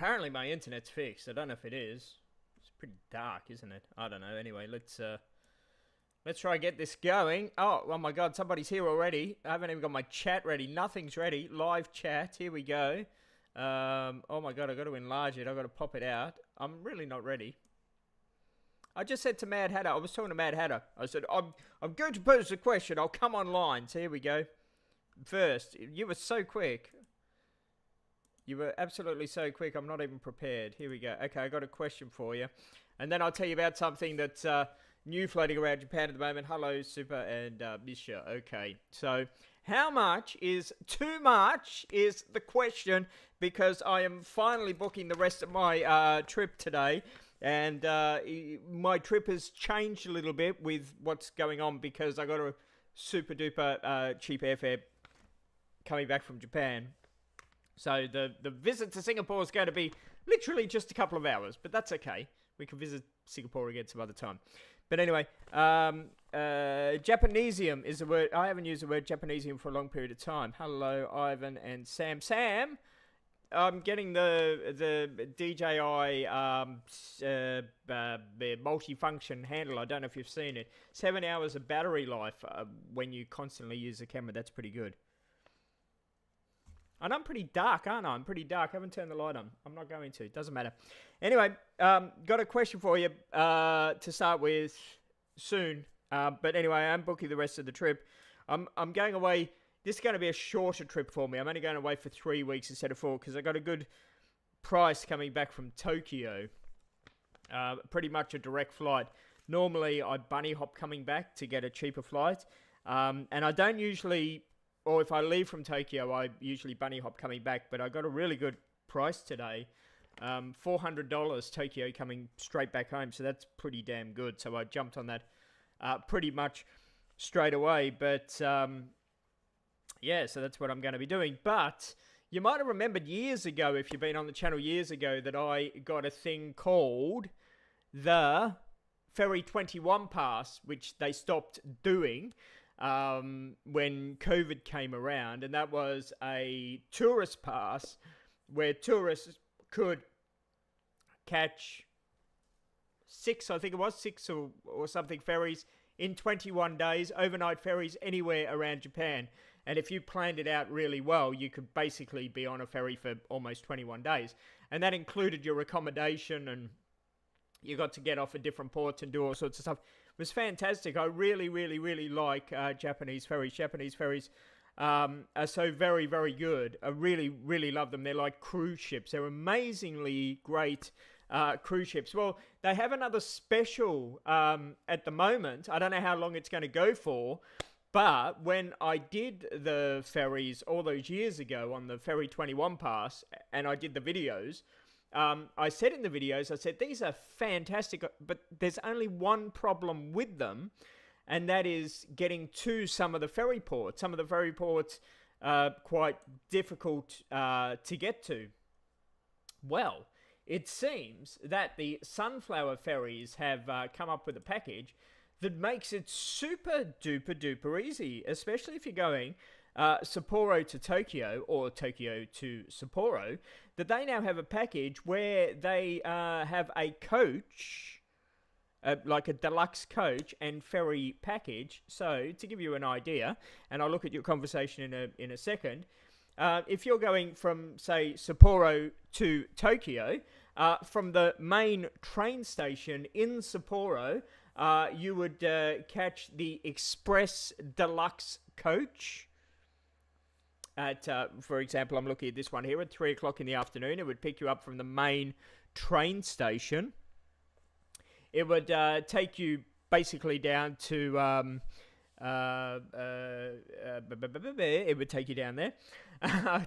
Apparently my internet's fixed. I don't know if it is. It's pretty dark, isn't it? I don't know. Anyway, let's try and get this going. Oh my God, somebody's here already. I haven't even got my chat ready. Nothing's ready. Live chat. Here we go. Oh my God, I've got to enlarge it. I've got to pop it out. I'm really not ready. I just said to Mad Hatter, I was talking to Mad Hatter. I said, I'm going to pose a question. I'll come online. So here we go. First, you were so quick. You were absolutely so quick. I'm not even prepared. Here we go. Okay, I got a question for you. And then I'll tell you about something that's new floating around Japan at the moment. Hello, Super and Misha. Okay, so how much is too much is the question, because I am finally booking the rest of my trip today. And my trip has changed a little bit with what's going on, because I got a super duper cheap airfare coming back from Japan. So the visit to Singapore is going to be literally just a couple of hours, but that's okay. We can visit Singapore again some other time. But anyway, Japanesium is a word. I haven't used the word Japanesium for a long period of time. Hello, Ivan and Sam. Sam, I'm getting the DJI multifunction handle. I don't know if you've seen it. 7 hours of battery life when you constantly use the camera. That's pretty good. And I'm pretty dark, aren't I? I'm pretty dark. I haven't turned the light on. I'm not going to. Doesn't matter. Anyway, got a question for you to start with soon. But anyway, I'm booking the rest of the trip. I'm going away. This is going to be a shorter trip for me. I'm only going away for 3 weeks instead of 4, because I got a good price coming back from Tokyo. Pretty much a direct flight. Normally, I bunny hop coming back to get a cheaper flight. And I don't usually, or if I leave from Tokyo, I usually bunny hop coming back. But I got a really good price today. $400 Tokyo coming straight back home. So that's pretty damn good. So I jumped on that pretty much straight away. But yeah, so that's what I'm going to be doing. But you might have remembered years ago, if you've been on the channel years ago, that I got a thing called the Ferry 21 Pass, which they stopped doing when COVID came around. And that was a tourist pass where tourists could catch six or something ferries in 21 days, overnight ferries anywhere around Japan. And if you planned it out really well, you could basically be on a ferry for almost 21 days. And that included your accommodation, and you got to get off at different ports and do all sorts of stuff. It was fantastic. I really, really, really like Japanese ferries. Japanese ferries are so very, very good. I really, really love them. They're like cruise ships. They're amazingly great cruise ships. Well, they have another special at the moment. I don't know how long it's going to go for. But when I did the ferries all those years ago on the Ferry 21 Pass, and I did the videos, I said in the videos, I said, these are fantastic, but there's only one problem with them, and that is getting to some of the ferry ports. Some of the ferry ports are quite difficult to get to. Well, it seems that the Sunflower ferries have come up with a package that makes it super duper duper easy, especially if you're going Sapporo to Tokyo or Tokyo to Sapporo, that they now have a package where they have a coach, like a deluxe coach and ferry package. So to give you an idea, and I'll look at your conversation in a second, if you're going from, say, Sapporo to Tokyo, from the main train station in Sapporo, you would catch the Express Deluxe coach at, for example, I'm looking at this one here at 3 o'clock in the afternoon. It would pick you up from the main train station. It would take you basically down to, it would take you down there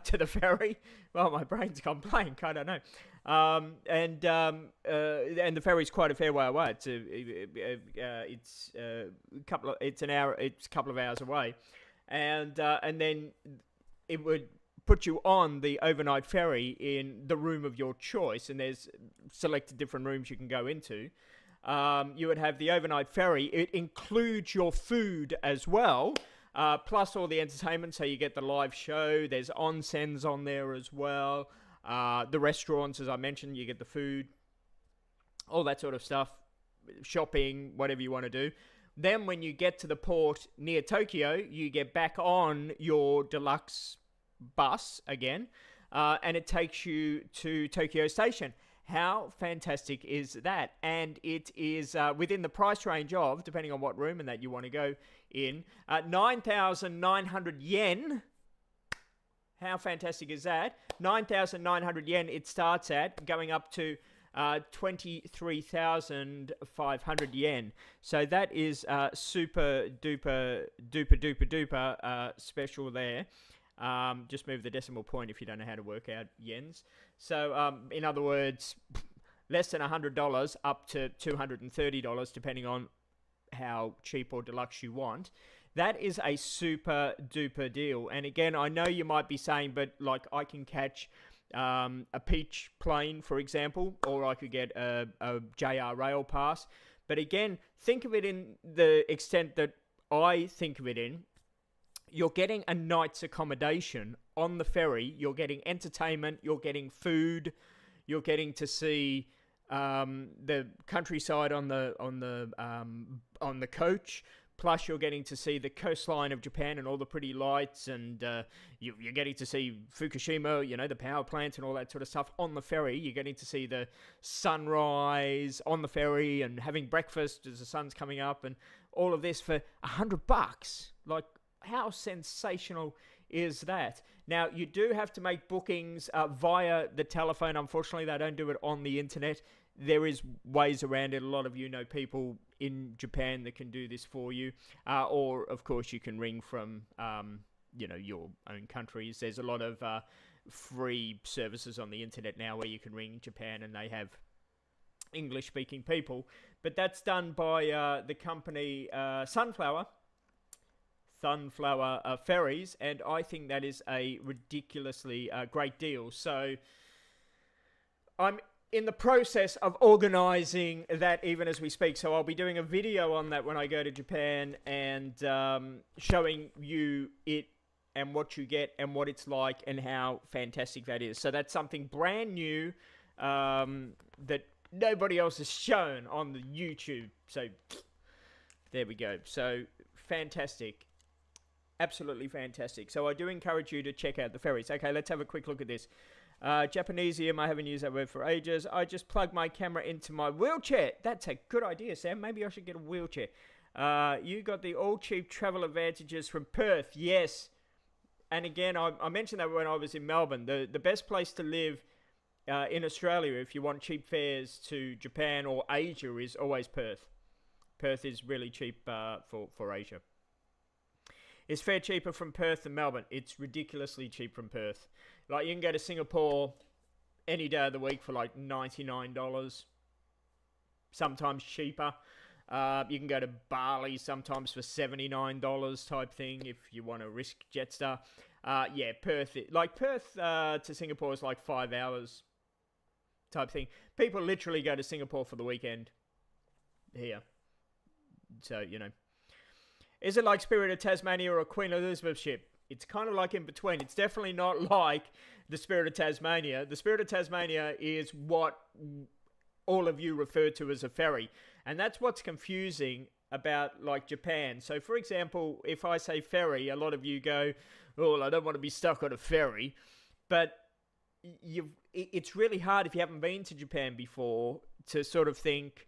to the ferry. Well, my brain's gone blank. I don't know. And the ferry's quite a fair way away. It's a couple of hours away, and then it would put you on the overnight ferry in the room of your choice, and there's selected different rooms you can go into. You would have the overnight ferry. It includes your food as well, plus all the entertainment. So you get the live show. There's onsens on there as well. The restaurants, as I mentioned, you get the food, all that sort of stuff, shopping, whatever you want to do. Then when you get to the port near Tokyo, you get back on your deluxe bus again, and it takes you to Tokyo Station. How fantastic is that? And it is within the price range of, depending on what room and that you want to go in, 9,900 yen. How fantastic is that? 9,900 yen it starts at, going up to 23,500 yen. So that is super duper special there. Just move the decimal point if you don't know how to work out yens. So in other words, less than $100 up to $230, depending on how cheap or deluxe you want. That is a super duper deal. And again, I know you might be saying, but like I can catch a Peach plane, for example, or I could get a JR Rail pass. But again, think of it in the extent that I think of it in. You're getting a night's accommodation on the ferry. You're getting entertainment. You're getting food. You're getting to see the countryside on the coach. Plus, you're getting to see the coastline of Japan and all the pretty lights, and you're getting to see Fukushima, you know, the power plant and all that sort of stuff on the ferry. You're getting to see the sunrise on the ferry and having breakfast as the sun's coming up, and all of this for $100. Like, how sensational is that? Now, you do have to make bookings via the telephone. Unfortunately, they don't do it on the internet. There is ways around it. A lot of you know people in Japan that can do this for you. Or, of course, you can ring from, your own countries. There's a lot of free services on the internet now where you can ring Japan and they have English-speaking people. But that's done by the company Sunflower Ferries, and I think that is a ridiculously great deal. So I'm in the process of organizing that even as we speak. So I'll be doing a video on that when I go to Japan and showing you it and what you get and what it's like and how fantastic that is. So that's something brand new that nobody else has shown on the YouTube. So there we go. So fantastic. Absolutely fantastic. So I do encourage you to check out the ferries. Okay, let's have a quick look at this. Japanesium, I haven't used that word for ages. I just plug my camera into my wheelchair. That's a good idea, Sam. Maybe I should get a wheelchair. You got the all-cheap travel advantages from Perth. Yes. And again, I mentioned that when I was in Melbourne. The best place to live in Australia, if you want cheap fares to Japan or Asia, is always Perth. Perth is really cheap for Asia. Is fare cheaper from Perth than Melbourne? It's ridiculously cheap from Perth. Like, you can go to Singapore any day of the week for like $99. Sometimes cheaper. You can go to Bali sometimes for $79 type thing if you want to risk Jetstar. Yeah, Perth. Perth to Singapore is like 5 hours type thing. People literally go to Singapore for the weekend here. So, you know. Is it like Spirit of Tasmania or a Queen Elizabeth ship? It's kind of like in between. It's definitely not like the Spirit of Tasmania. The Spirit of Tasmania is what all of you refer to as a ferry. And that's what's confusing about like Japan. So for example, if I say ferry, a lot of you go, oh, I don't want to be stuck on a ferry. But it's really hard if you haven't been to Japan before to sort of think,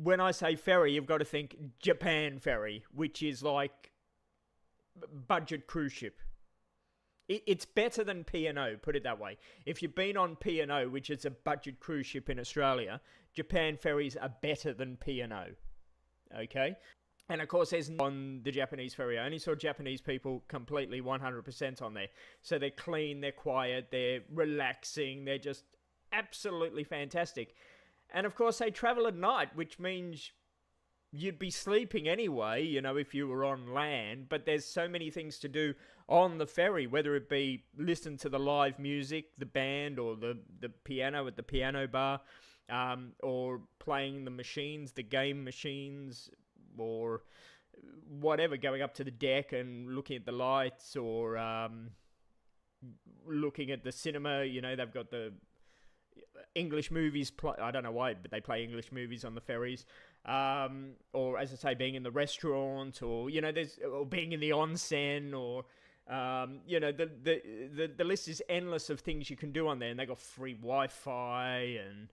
when I say ferry, you've got to think Japan ferry, which is like budget cruise ship. It's better than P&O, put it that way. If you've been on P&O, which is a budget cruise ship in Australia, Japan ferries are better than P&O. Okay? And of course, there's on the Japanese ferry. I only saw Japanese people completely 100% on there. So they're clean, they're quiet, they're relaxing, they're just absolutely fantastic. And of course, they travel at night, which means you'd be sleeping anyway, you know, if you were on land. But there's so many things to do on the ferry, whether it be listen to the live music, the band, or the piano at the piano bar, or playing the machines, the game machines, or whatever, going up to the deck and looking at the lights, or, looking at the cinema. You know, they've got the English movies. I don't know why, but they play English movies on the ferries. Or as I say, being in the restaurant, or or being in the onsen, or the list is endless of things you can do on there, and they got free Wi-Fi and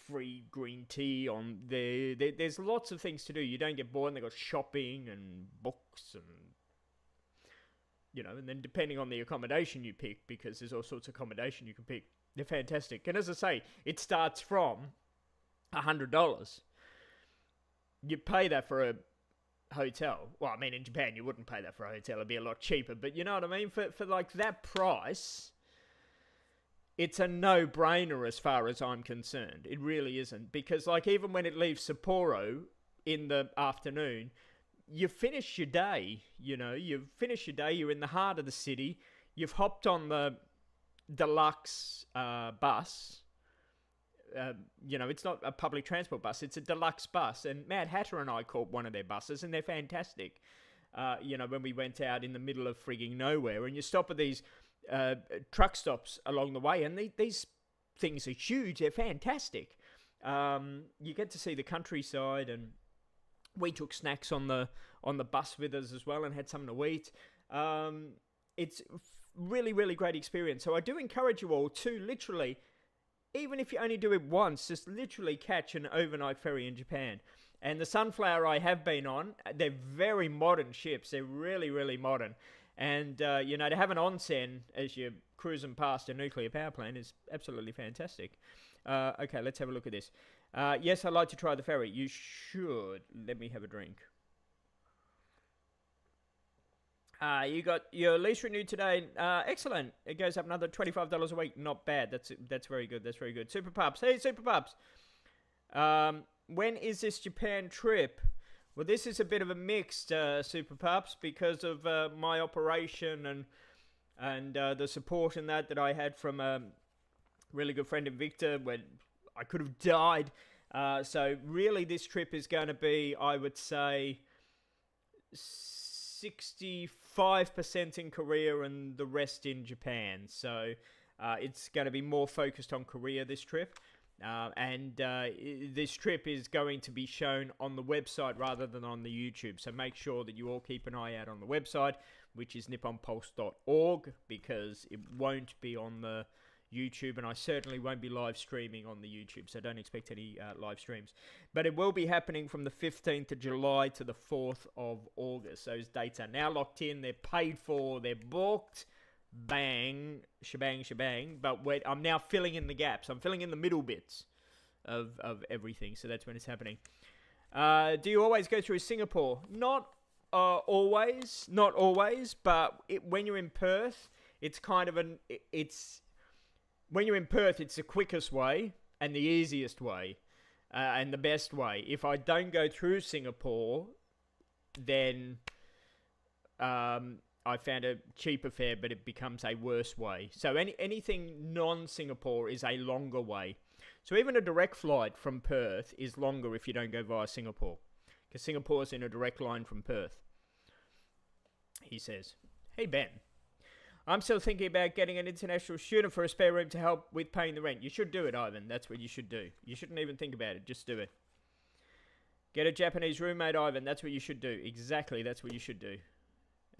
free green tea on there. There's lots of things to do. You don't get bored. And they got shopping and books and and then depending on the accommodation you pick, because there's all sorts of accommodation you can pick. They're fantastic. And as I say, it starts from $100. You pay that for a hotel. Well, I mean, in Japan, you wouldn't pay that for a hotel. It'd be a lot cheaper. But you know what I mean? For like that price, it's a no-brainer as far as I'm concerned. It really isn't. Because like even when it leaves Sapporo in the afternoon, you finish your day, you've finished your day, you're in the heart of the city, you've hopped on the deluxe bus. It's not a public transport bus, it's a deluxe bus. And Mad Hatter and I caught one of their buses, and they're fantastic. When we went out in the middle of frigging nowhere, and you stop at these truck stops along the way, and these things are huge, they're fantastic. You get to see the countryside, and we took snacks on the bus with us as well and had something to eat. It's really, really great experience. So I do encourage you all to literally, even if you only do it once, just literally catch an overnight ferry in Japan. And the Sunflower I have been on, they're very modern ships. They're really, really modern. And, to have an onsen as you're cruising past a nuclear power plant is absolutely fantastic. Okay, let's have a look at this. Yes, I'd like to try the ferry. You should. Let me have a drink. You got your lease renewed today. Excellent. It goes up another $25 a week. Not bad. That's very good. That's very good. Super Pups. Hey, Super Pups. When is this Japan trip? Well, this is a bit of a mixed Super Pups because of my operation and the support in that I had from a really good friend in Victor when I could have died. So really this trip is going to be, I would say, 65% in Korea and the rest in Japan. So it's going to be more focused on Korea this trip. And this trip is going to be shown on the website rather than on the YouTube. So make sure that you all keep an eye out on the website, which is NipponPulse.org, because it won't be on the YouTube, and I certainly won't be live streaming on the YouTube, so don't expect any live streams. But it will be happening from the 15th of July to the 4th of August. Those dates are now locked in, they're paid for, they're booked. Bang, shebang. But I'm now filling in the gaps. I'm filling in the middle bits of everything, so that's when it's happening. Do you always go through Singapore? Not always, but when you're in Perth, it's kind of when you're in Perth, it's the quickest way and the easiest way and the best way. If I don't go through Singapore, then I found a cheaper fare, but it becomes a worse way. So anything non-Singapore is a longer way. So even a direct flight from Perth is longer if you don't go via Singapore, because Singapore's in a direct line from Perth. He says, "Hey Ben, I'm still thinking about getting an international student for a spare room to help with paying the rent." You should do it, Ivan. That's what you should do. You shouldn't even think about it. Just do it. Get a Japanese roommate, Ivan. That's what you should do. Exactly, that's what you should do.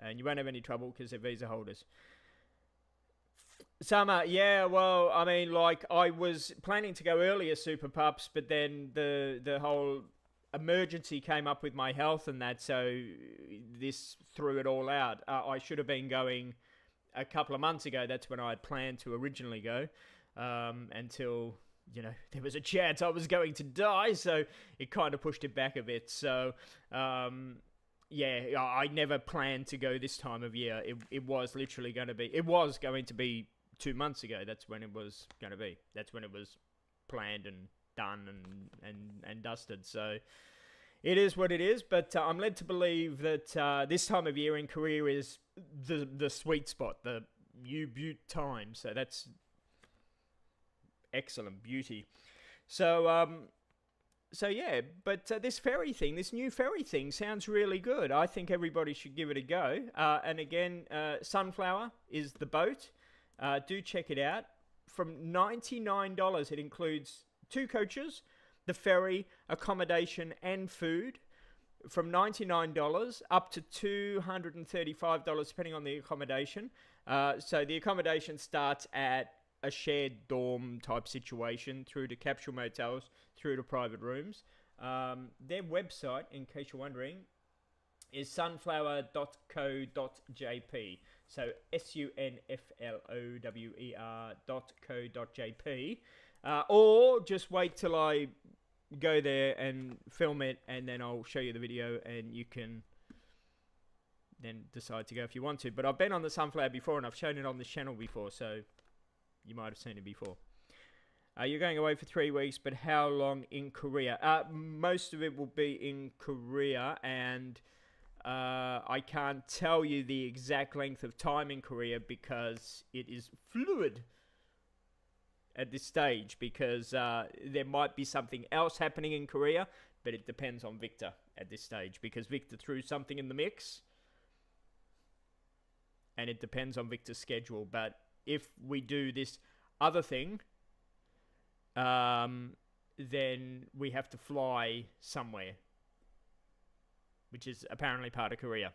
And you won't have any trouble because they're visa holders. Summer, yeah, well, I mean, like, I was planning to go earlier, Super Pups, but then the whole emergency came up with my health and that, so this threw it all out. I should have been going a couple of months ago. That's when I had planned to originally go, until, there was a chance I was going to die, so it kind of pushed it back a bit. So, yeah, I never planned to go this time of year. It was literally going to be, 2 months ago. That's when it was going to be. That's when it was planned and done and dusted. So it is what it is. But I'm led to believe that this time of year in Korea is the sweet spot, the U-Butte time. So that's excellent beauty. So So yeah, but this new ferry thing sounds really good. I think everybody should give it a go. And again, Sunflower is the boat. Do check it out. From $99, it includes 2 coaches, the ferry, accommodation, and food. From $99 up to $235, depending on the accommodation. So the accommodation starts at a shared dorm type situation through to capsule motels, through to private rooms. Their website, in case you're wondering, is sunflower.co.jp. So sunflower.co.jp. Or just wait till I go there and film it, and then I'll show you the video, and you can then decide to go if you want to. But I've been on the Sunflower before, and I've shown it on this channel before, so you might have seen it before. You're going away for 3 weeks, but how long in Korea? Most of it will be in Korea, and I can't tell you the exact length of time in Korea because it is fluid at this stage, because there might be something else happening in Korea, but it depends on Victor at this stage, because Victor threw something in the mix, and it depends on Victor's schedule. But if we do this other thing, then we have to fly somewhere, which is apparently part of Korea,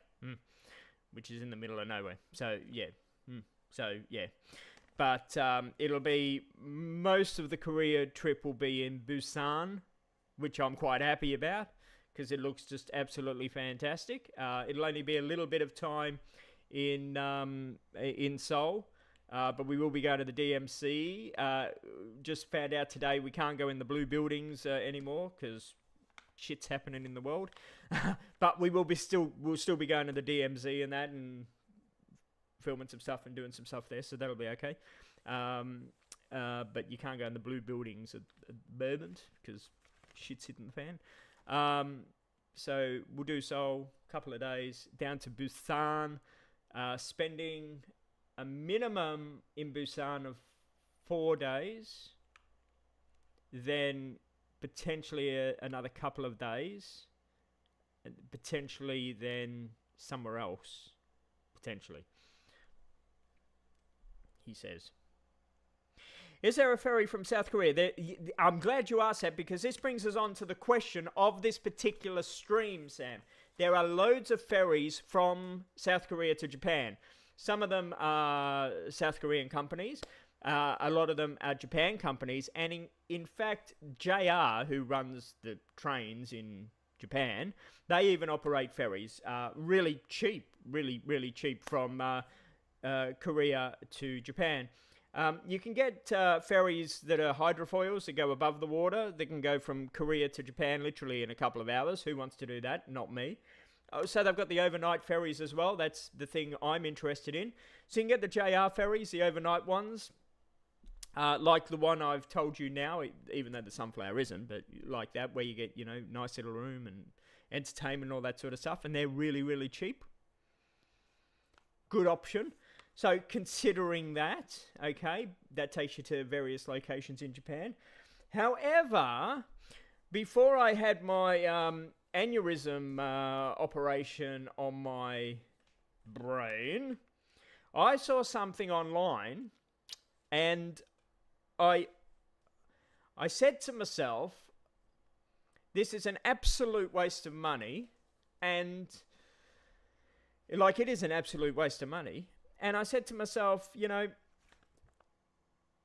which is in the middle of nowhere. So yeah, But it'll be, most of the Korea trip will be in Busan, which I'm quite happy about, because it looks just absolutely fantastic. It'll only be a little bit of time in Seoul, but we will be going to the DMC. Just found out today we can't go in the blue buildings anymore because shit's happening in the world. But we'll still be going to the DMZ and that, and filming some stuff and doing some stuff there, so that'll be okay. But you can't go in the blue buildings at the moment because shit's hitting the fan. So we'll do Seoul, a couple of days, down to Busan, spending a minimum in Busan of 4 days, then potentially another couple of days, and potentially then somewhere else, potentially. He says. Is there a ferry from South Korea? I'm glad you asked that, because this brings us on to the question of this particular stream, Sam. There are loads of ferries from South Korea to Japan. Some of them are South Korean companies. A lot of them are Japan companies. And in fact, JR, who runs the trains in Japan, they even operate ferries. Really cheap, really cheap from Korea to Japan. You can get ferries that are hydrofoils that go above the water. They can go from Korea to Japan literally in a couple of hours. Who wants to do that? Not me. So they've got the overnight ferries as well. That's the thing I'm interested in. So you can get the JR ferries, the overnight ones, like the one I've told you now, even though the Sunflower isn't, but like that, where you get, nice little room and entertainment and all that sort of stuff. And they're really cheap. Good option. So considering that, okay, that takes you to various locations in Japan. However, before I had my aneurysm operation on my brain, I saw something online, and I said to myself, this is an absolute waste of money, and it is an absolute waste of money. And I said to myself,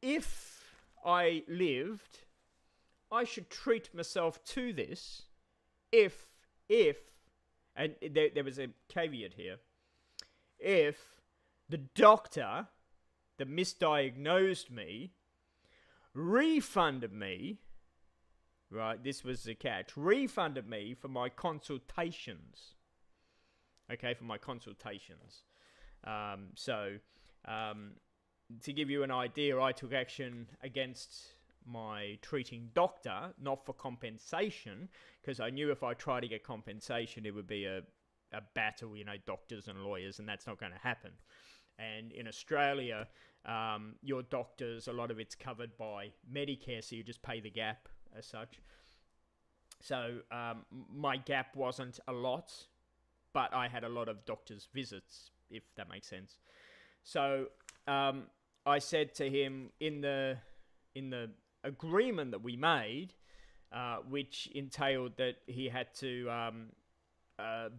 if I lived, I should treat myself to this. If, and there was a caveat here, if the doctor that misdiagnosed me refunded me, right, this was the catch, refunded me for my consultations. Okay, for my consultations. To give you an idea, I took action against my treating doctor, not for compensation, because I knew if I tried to get compensation, it would be a battle, doctors and lawyers, and that's not going to happen. And in Australia, your doctors, a lot of it's covered by Medicare, so you just pay the gap as such. So my gap wasn't a lot, but I had a lot of doctor's visits, if that makes sense. So I said to him in the agreement that we made, which entailed that he had to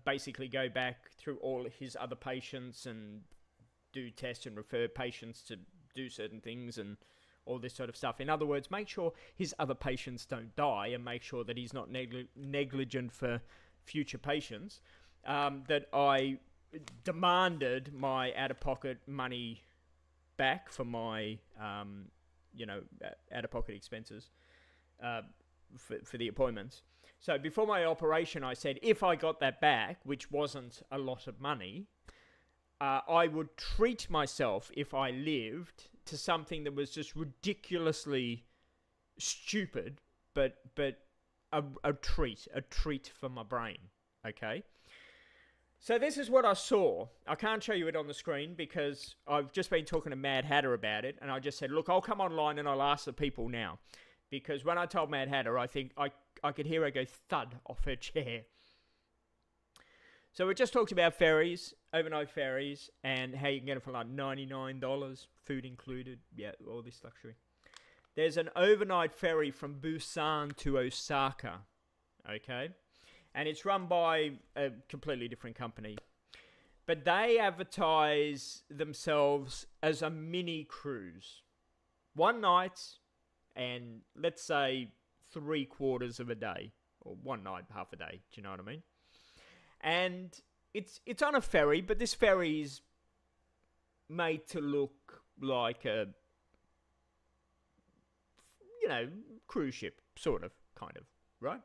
basically go back through all his other patients and do tests and refer patients to do certain things and all this sort of stuff. In other words, make sure his other patients don't die and make sure that he's not negligent for future patients. That I demanded my out-of-pocket money back for my, out-of-pocket expenses for the appointments. So before my operation, I said if I got that back, which wasn't a lot of money, I would treat myself if I lived to something that was just ridiculously stupid, but a treat for my brain. Okay. So this is what I saw. I can't show you it on the screen because I've just been talking to Mad Hatter about it, and I just said, look, I'll come online and I'll ask the people now. Because when I told Mad Hatter, I think I could hear her go thud off her chair. So we just talked about ferries, overnight ferries, and how you can get it for like $99, food included. Yeah, all this luxury. There's an overnight ferry from Busan to Osaka, okay? And it's run by a completely different company. But they advertise themselves as a mini cruise. One night and let's say 3/4 of a day. Or one night, half a day. Do you know what I mean? And it's on a ferry, but this ferry is made to look like a, cruise ship, sort of, kind of, right?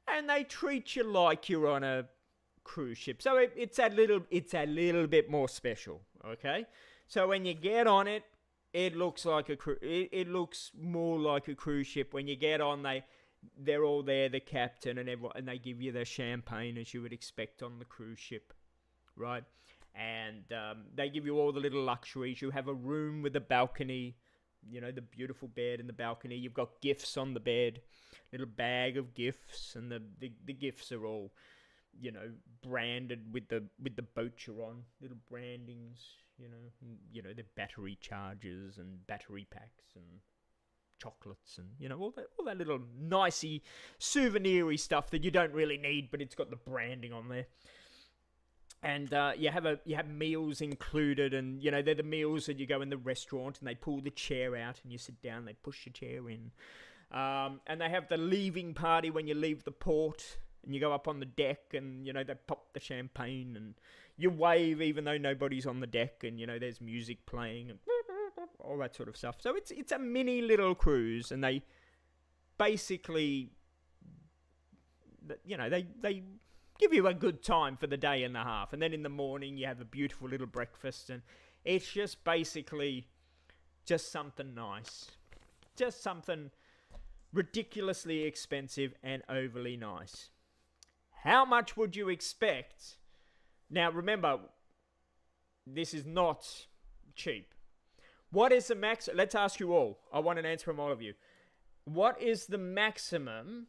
And they treat you like you're on a cruise ship. So it's a little bit more special, okay? So when you get on it, it looks like it looks more like a cruise ship. When you get on, they're all there, the captain and everyone, and they give you the champagne as you would expect on the cruise ship, right? And they give you all the little luxuries. You have a room with a balcony, the beautiful bed and the balcony. You've got gifts on the bed, little bag of gifts, and the gifts are all, branded with the boat you're on, little brandings, the battery chargers and battery packs and chocolates and all that little nicey souvenir-y stuff that you don't really need, but it's got the branding on there. And you have meals included, and they're the meals that you go in the restaurant and they pull the chair out and you sit down, they push your chair in, and they have the leaving party when you leave the port and you go up on the deck and they pop the champagne and you wave even though nobody's on the deck, and there's music playing and all that sort of stuff. So it's a mini little cruise, and they basically, they give you a good time for the day and a half, and then in the morning you have a beautiful little breakfast, and it's just basically just something nice, just something ridiculously expensive and overly nice. How much would you expect? Now remember, this is not cheap. What is the max? Let's ask you all. I want an answer from all of you. What is the maximum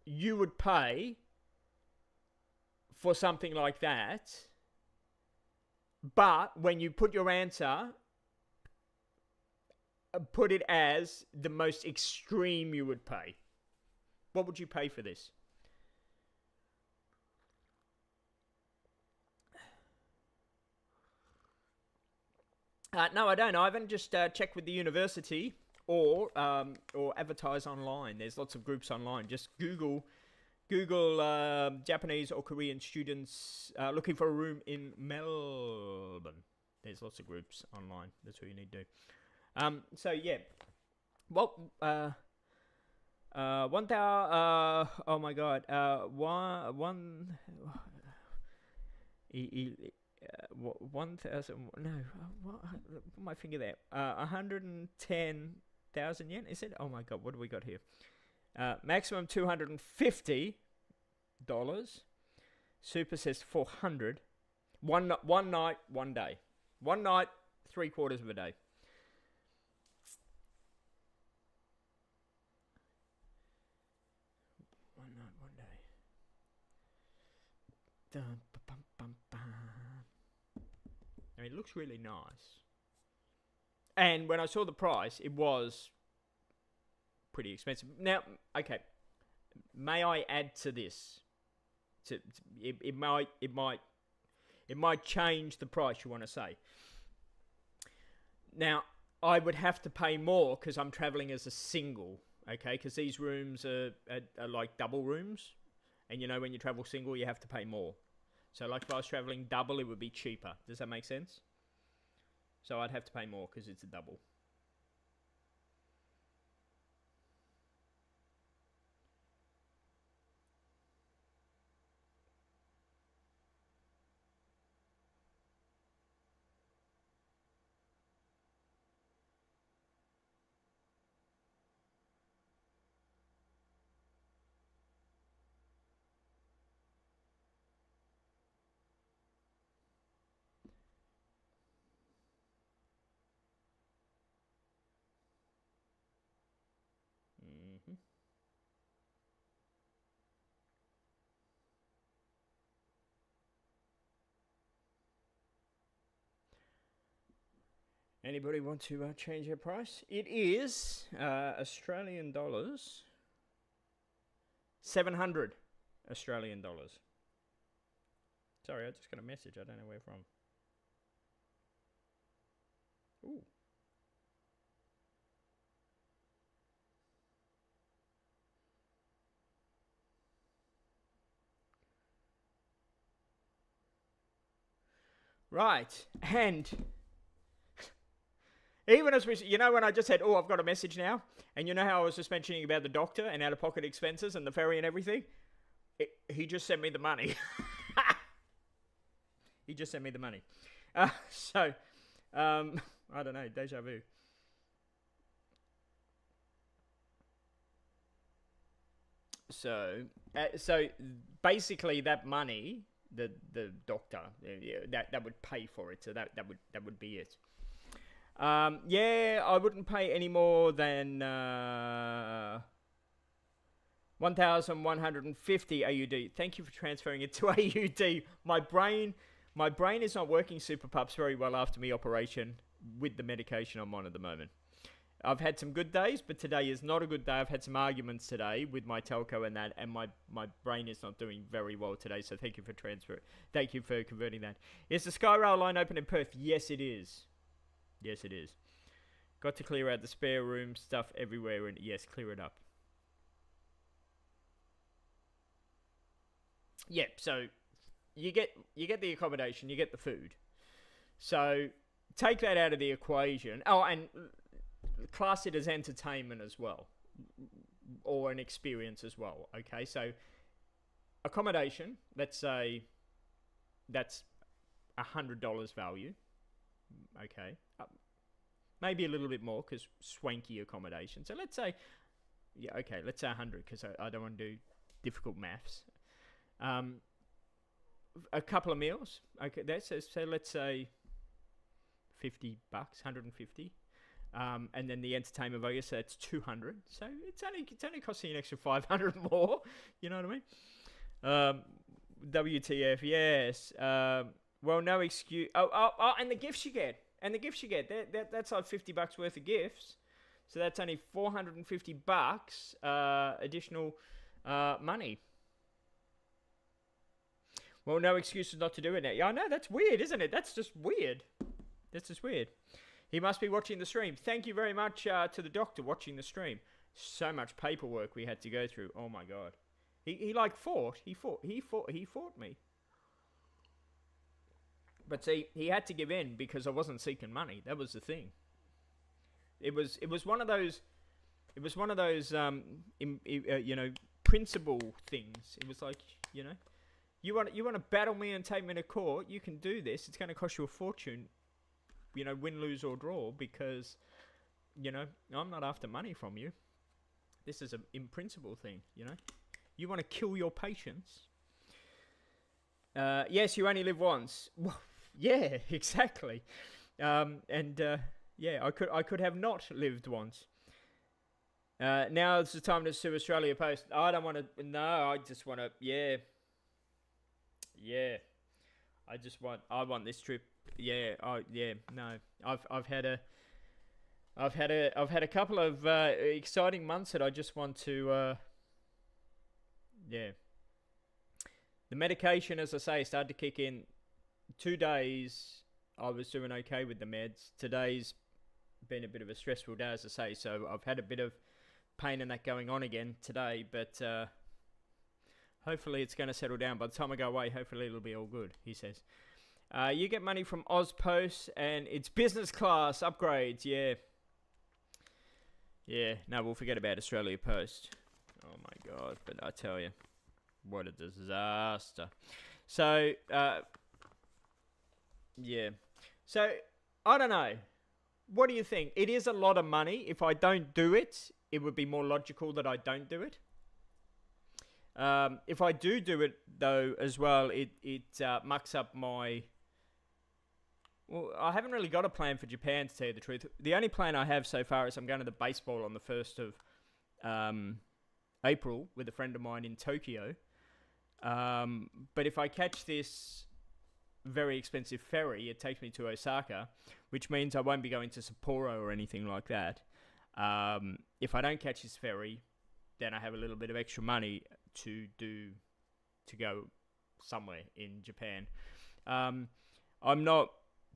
you would pay for something like that? But when you put your answer, put it as the most extreme you would pay. What would you pay for this? No, I don't. I haven't just checked with the university or advertise online. There's lots of groups online. Just Google Japanese or Korean students looking for a room in Melbourne. There's lots of groups online. That's what you need to do. So yeah, well, 1,000. Oh my God, 1,000. No, what my finger there. 110,000 yen. Is it? Oh my God, what do we got here? Maximum $250. Super says 400. One night, 1 day. 1 night, 3/4 of a day. one day. Dun, bum, bum, bum. I mean, it looks really nice. And when I saw the price, it was pretty expensive. Now, okay, may I add to this? It might change the price you want to say. Now, I would have to pay more because I'm traveling as a single, okay? Because these rooms are like double rooms. And you know, when you travel single, you have to pay more. So like if I was traveling double, it would be cheaper. Does that make sense? So I'd have to pay more because it's a double. Mm-hmm. Anybody want to change their price? It is Australian dollars. 700 Australian dollars. Sorry, I just got a message. I don't know where from. Ooh. Right, and even as we, you know, when I just said, oh, I've got a message now, and you know how I was just mentioning about the doctor and out-of-pocket expenses and the ferry and everything? He just sent me the money. He just sent me the money. So, I don't know, deja vu. So basically that money, the doctor, that would pay for it. So that would be it. Yeah, I wouldn't pay any more than 1,150 AUD. Thank you for transferring it to AUD. My brain is not working, Super Pups, very well after my operation with the medication I'm on at the moment. I've had some good days, but today is not a good day. I've had some arguments today with my telco and that, and my brain is not doing very well today. So thank you for Thank you for converting that. Is the Skyrail line open in Perth? Yes, it is. Yes, it is. Got to clear out the spare room stuff everywhere, and yes, clear it up. Yep. So you get the accommodation, you get the food. So take that out of the equation. Oh, and class it as entertainment as well, or an experience as well. Okay, so accommodation, let's say that's $100 value. Okay, maybe a little bit more because swanky accommodation. So let's say, yeah, okay, let's say 100 because I don't want to do difficult maths. A couple of meals. Okay, so let's say $50, 150. And then the entertainment value, so it's 200. So it's only costing an extra 500 more. You know what I mean? WTF? Yes. Well, no excuse. Oh, and the gifts you get. That's like $50 worth of gifts. So that's only $450 additional money. Well, no excuses not to do it now. Yeah, I know, that's weird, isn't it? That's just weird. He must be watching the stream. Thank you very much to the doctor watching the stream. So much paperwork we had to go through. Oh my god. He fought. He fought me. But see, he had to give in because I wasn't seeking money. That was the thing. It was one of those. It was one of those principle things. It was like, you want to battle me and take me to court. You can do this. It's going to cost you a fortune. Win, lose, or draw, because, I'm not after money from you. This is an in principle thing, You want to kill your patients. Yes, you only live once. Well, yeah, exactly. Yeah, I could have not lived once. Now it's the time to sue Australia Post. I don't want to. No, I just want to. Yeah, yeah. I want this trip. Yeah. Oh, yeah. No, I've had a couple of exciting months that I just want to. Yeah. The medication, as I say, started to kick in. 2 days, I was doing okay with the meds. Today's been a bit of a stressful day, as I say. So I've had a bit of pain and that going on again today, but hopefully it's going to settle down. By the time I go away, hopefully it'll be all good, he says. You get money from Ozpost, and it's business class upgrades, yeah. Yeah, no, we'll forget about Australia Post. Oh my God, but I tell you, what a disaster. So, yeah. So, I don't know. What do you think? It is a lot of money. If I don't do it, it would be more logical that I don't do it. If I do it, though, as well, it mucks up my... Well, I haven't really got a plan for Japan, to tell you the truth. The only plan I have so far is I'm going to the baseball on the 1st of April with a friend of mine in Tokyo. But if I catch this very expensive ferry, it takes me to Osaka, which means I won't be going to Sapporo or anything like that. If I don't catch this ferry, then I have a little bit of extra money to go somewhere in Japan. I'm not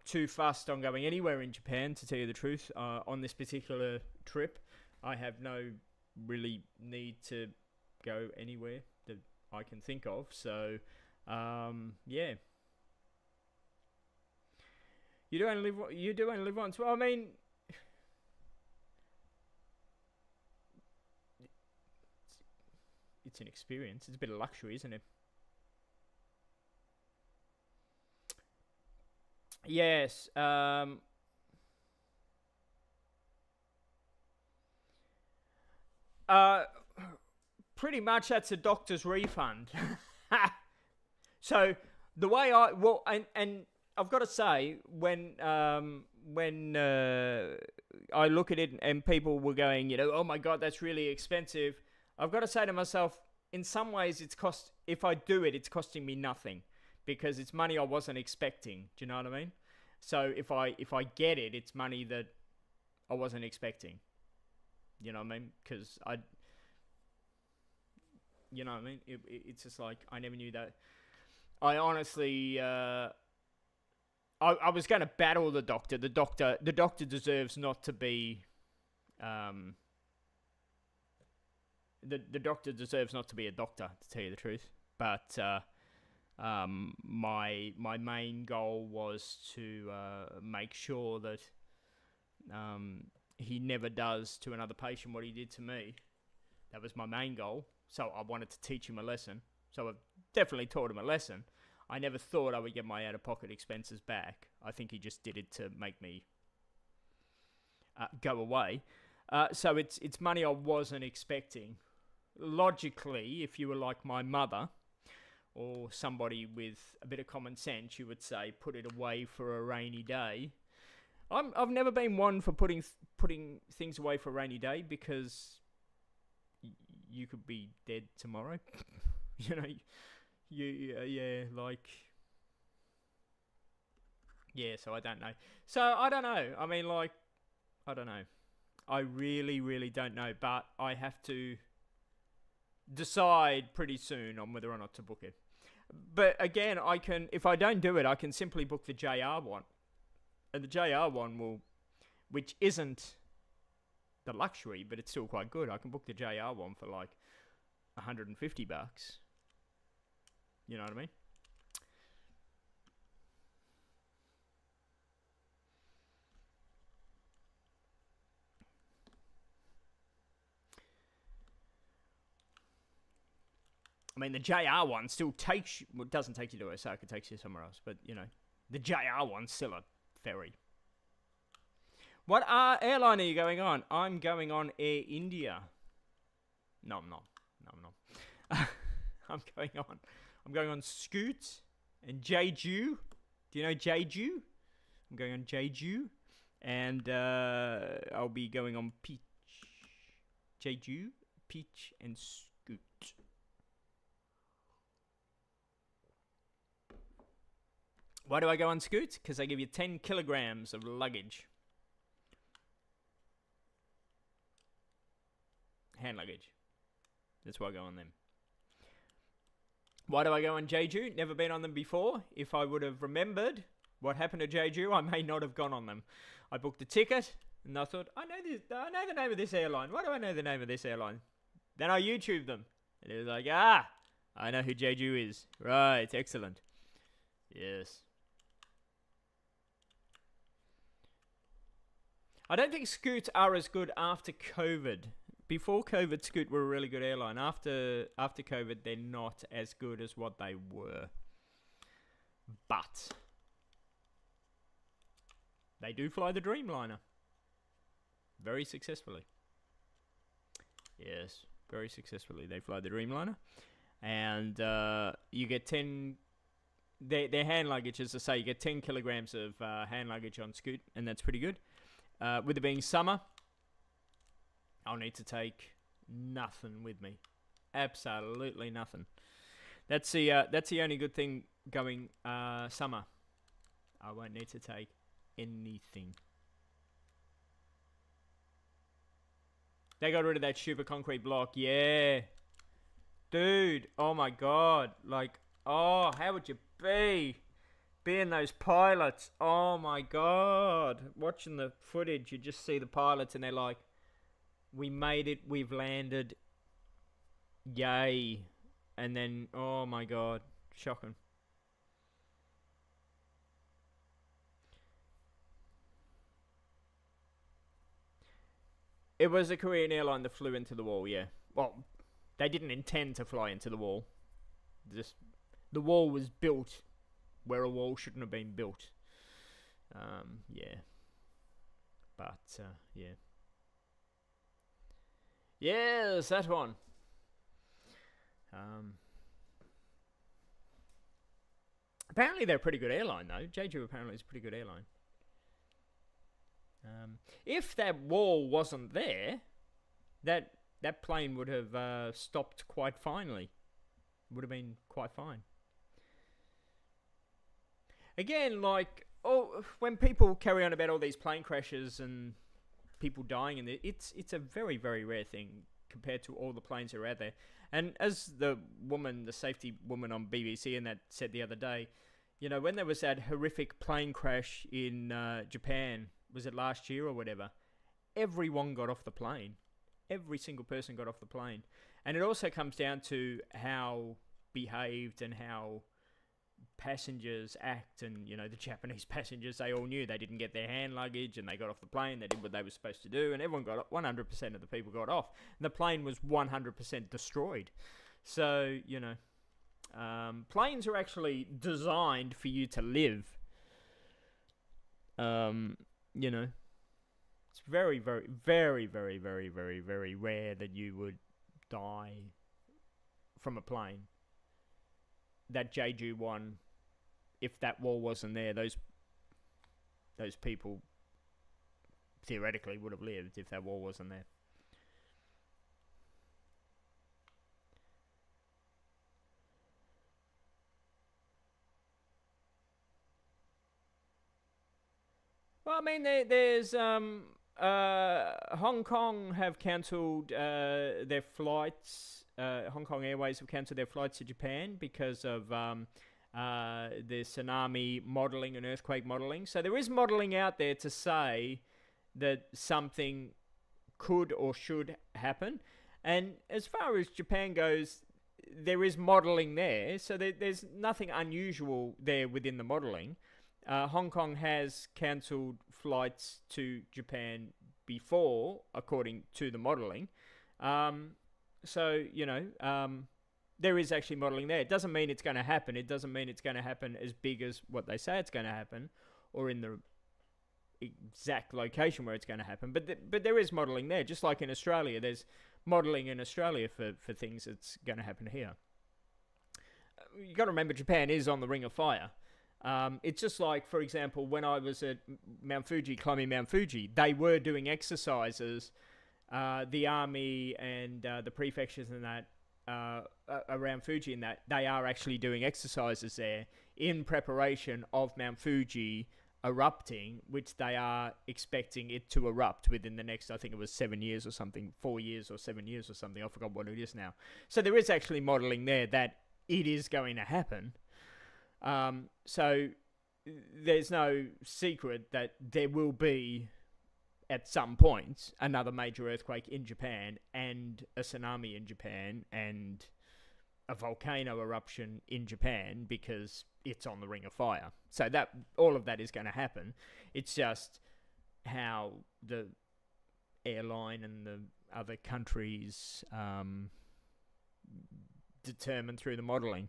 too fussed on going anywhere in Japan, to tell you the truth. On this particular trip, I have no really need to go anywhere that I can think of. So, yeah. You do only live once. Well, I mean, it's an experience. It's a bit of luxury, isn't it? Yes. Pretty much that's a doctor's refund. So the way and I've got to say, when I look at it and people were going, oh my God, that's really expensive. I've got to say to myself, in some ways, if I do it, it's costing me nothing, because it's money I wasn't expecting. Do you know what I mean? So if I get it, it's money that I wasn't expecting. You know what I mean? Because you know what I mean? It's just like, I never knew that. I honestly, I was going to battle the doctor. The doctor deserves not to be, the doctor deserves not to be a doctor, to tell you the truth. But my main goal was to make sure that he never does to another patient what he did to me. That was my main goal. So I wanted to teach him a lesson. So I've definitely taught him a lesson. I never thought I would get my out-of-pocket expenses back. I think he just did it to make me go away. So it's money I wasn't expecting. Logically, if you were like my mother or somebody with a bit of common sense, you would say, put it away for a rainy day. I've never been one for putting things away for a rainy day, because you could be dead tomorrow. You know, so I don't know. So I don't know. I mean, I don't know. I really, really don't know. But I have to decide pretty soon on whether or not to book it. But again, if I don't do it, I can simply book the JR one. And the JR one which isn't the luxury, but it's still quite good. I can book the JR one for like $150. You know what I mean? I mean, the JR one still doesn't take you to Osaka, it takes you somewhere else. But, the JR one's still a ferry. What airline are you going on? I'm going on Air India. No, I'm not. I'm going on Scoot and Jeju. Do you know Jeju? I'm going on Jeju. And I'll be going on Peach. Jeju, Peach, and Scoot. Why do I go on Scoot? Because they give you 10 kilograms of luggage. Hand luggage. That's why I go on them. Why do I go on Jeju? Never been on them before. If I would have remembered what happened to Jeju, I may not have gone on them. I booked a ticket, and I thought, I know the name of this airline. Why do I know the name of this airline? Then I YouTubed them. And it was like, I know who Jeju is. Right, excellent. Yes. I don't think Scoots are as good after COVID. Before COVID, Scoot were a really good airline. After COVID, they're not as good as what they were. But they do fly the Dreamliner. Very successfully. Yes, very successfully. They fly the Dreamliner. And you get 10... Their hand luggage, as I say, you get 10 kilograms of hand luggage on Scoot. And that's pretty good. With it being summer... I'll need to take nothing with me. Absolutely nothing. That's the only good thing going summer. I won't need to take anything. They got rid of that super concrete block. Yeah. Dude, oh my god. Like, oh, how would you be? Being those pilots. Oh my god. Watching the footage, you just see the pilots and they're like, we made it, we've landed, yay. And then, oh my god, shocking. It was a Korean airline that flew into the wall, yeah. Well, they didn't intend to fly into the wall. Just, the wall was built where a wall shouldn't have been built. Yeah. But, yeah. Yes, that one. Apparently they're a pretty good airline, though. Jeju apparently is a pretty good airline. If that wall wasn't there, that plane would have stopped quite finely. Would have been quite fine. Again, like, when people carry on about all these plane crashes and people dying, and it's a very, very rare thing compared to all the planes that are out there. And as the safety woman on BBC and that said the other day, you know, when there was that horrific plane crash in Japan, was it last year or whatever, everyone got off the plane. Every single person got off the plane. And it also comes down to how behaved and how passengers act. And, you know, the Japanese passengers, they all knew they didn't get their hand luggage and they got off the plane. They did what they were supposed to do, and everyone got off. 100% of the people got off. And the plane was 100% destroyed. So, you know, planes are actually designed for you to live. You know, it's very, very, very, very, very, very, very rare that you would die from a plane. That Jeju one, if that wall wasn't there, those people theoretically would have lived if that wall wasn't there. Well, I mean, there's Hong Kong have cancelled their flights. Hong Kong Airways have cancelled their flights to Japan because of the tsunami modelling and earthquake modelling. So there is modelling out there to say that something could or should happen. And as far as Japan goes, there is modelling there. So there's nothing unusual there within the modelling. Hong Kong has cancelled flights to Japan before, according to the modelling. So, you know, there is actually modelling there. It doesn't mean it's going to happen. It doesn't mean it's going to happen as big as what they say it's going to happen, or in the exact location where it's going to happen. But there is modelling there, just like in Australia. There's modelling in Australia for things that's going to happen here. You got to remember, Japan is on the Ring of Fire. It's just like, for example, when I was at Mount Fuji, climbing Mount Fuji, they were doing exercises the army and the prefectures and that around Fuji and that, they are actually doing exercises there in preparation of Mount Fuji erupting, which they are expecting it to erupt within the next, I think it was 7 years or something, 4 years or 7 years or something. I forgot what it is now. So there is actually modeling there that it is going to happen. So there's no secret that there will be, at some point, another major earthquake in Japan and a tsunami in Japan and a volcano eruption in Japan, because it's on the ring of fire. So that all of that is going to happen. It's just how the airline and the other countries determine through the modeling.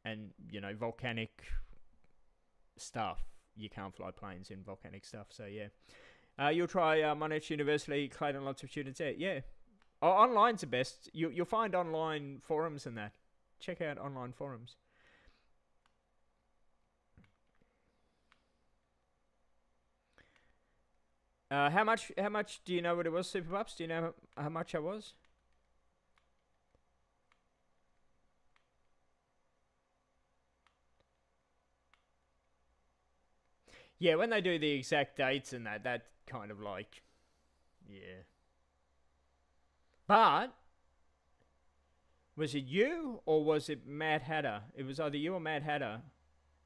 And, you know, volcanic stuff. You can't fly planes in volcanic stuff, so yeah. You'll try Monash University, Clayton, lots of students there. Yeah. Oh, online's the best. You'll find online forums and that. Check out online forums. How much do you know what it was, Super Pups? Do you know how much I was? Yeah, when they do the exact dates and that kind of like, yeah. But was it you or was it Mad Hatter? It was either you or Mad Hatter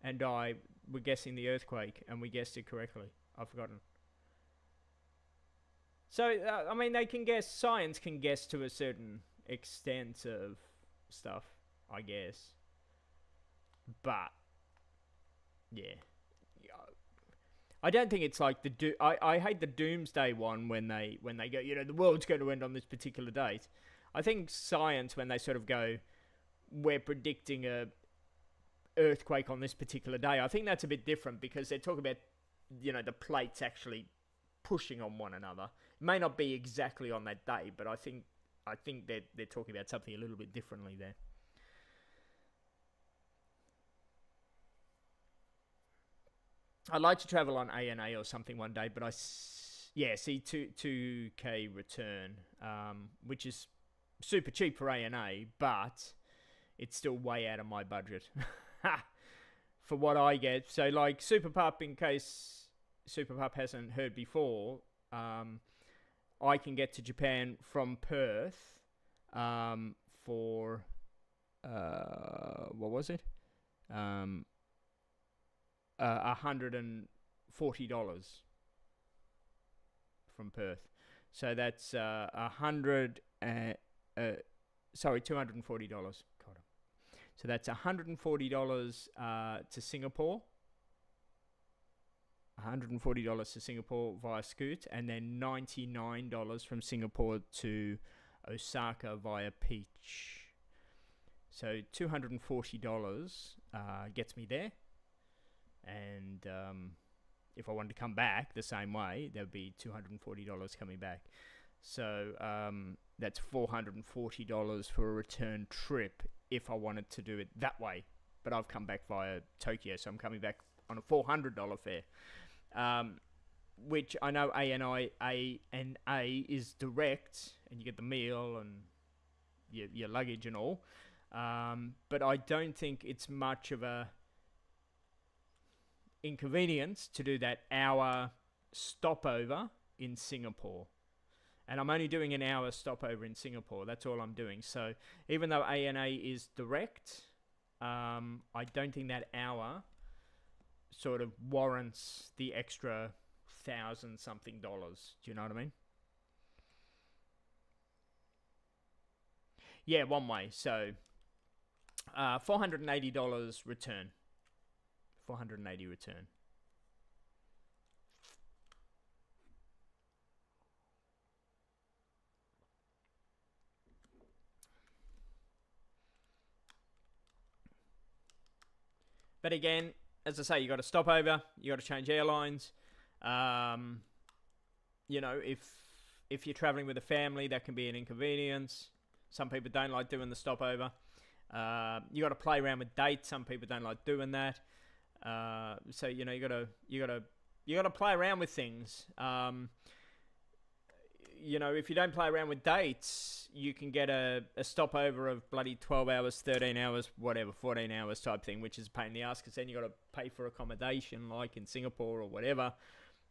and I were guessing the earthquake, and we guessed it correctly. I've forgotten. So, I mean, they can guess, science can guess to a certain extent of stuff, I guess. But, yeah. I don't think it's like I hate the doomsday one when they go, you know, the world's going to end on this particular date. I think science, when they sort of go, we're predicting a earthquake on this particular day, I think that's a bit different, because they're talking about, you know, the plates actually pushing on one another. It may not be exactly on that day, but I think they're talking about something a little bit differently there. I'd like to travel on ANA or something one day, but see 2K return, which is super cheap for ANA, but it's still way out of my budget for what I get. So, like, Super Pup, in case Super Pup hasn't heard before, I can get to Japan from Perth for what was it? $140 from Perth. So that's $240. God. So that's $140 to Singapore. $140 to Singapore via Scoot, and then $99 from Singapore to Osaka via Peach. So $240 gets me there. And if I wanted to come back the same way, there would be $240 coming back. So that's $440 for a return trip if I wanted to do it that way. But I've come back via Tokyo, so I'm coming back on a $400 fare. Which I know ANA is direct, and you get the meal and your luggage and all. But I don't think it's much of a inconvenience to do that hour stopover in Singapore. And I'm only doing an hour stopover in Singapore. That's all I'm doing. So even though ANA is direct, I don't think that hour sort of warrants the extra $1,000-something. Do you know what I mean? Yeah, one way. So $480 return. $480 return. But again, as I say, you got to stop over. You got to change airlines. You know, if you're traveling with a family, that can be an inconvenience. Some people don't like doing the stopover. You got to play around with dates. Some people don't like doing that. So you know, you gotta play around with things. if you don't play around with dates, you can get a stopover of bloody 12 hours, 13 hours, whatever, 14 hours type thing, which is a pain in the ass because then you got to pay for accommodation like in Singapore or whatever,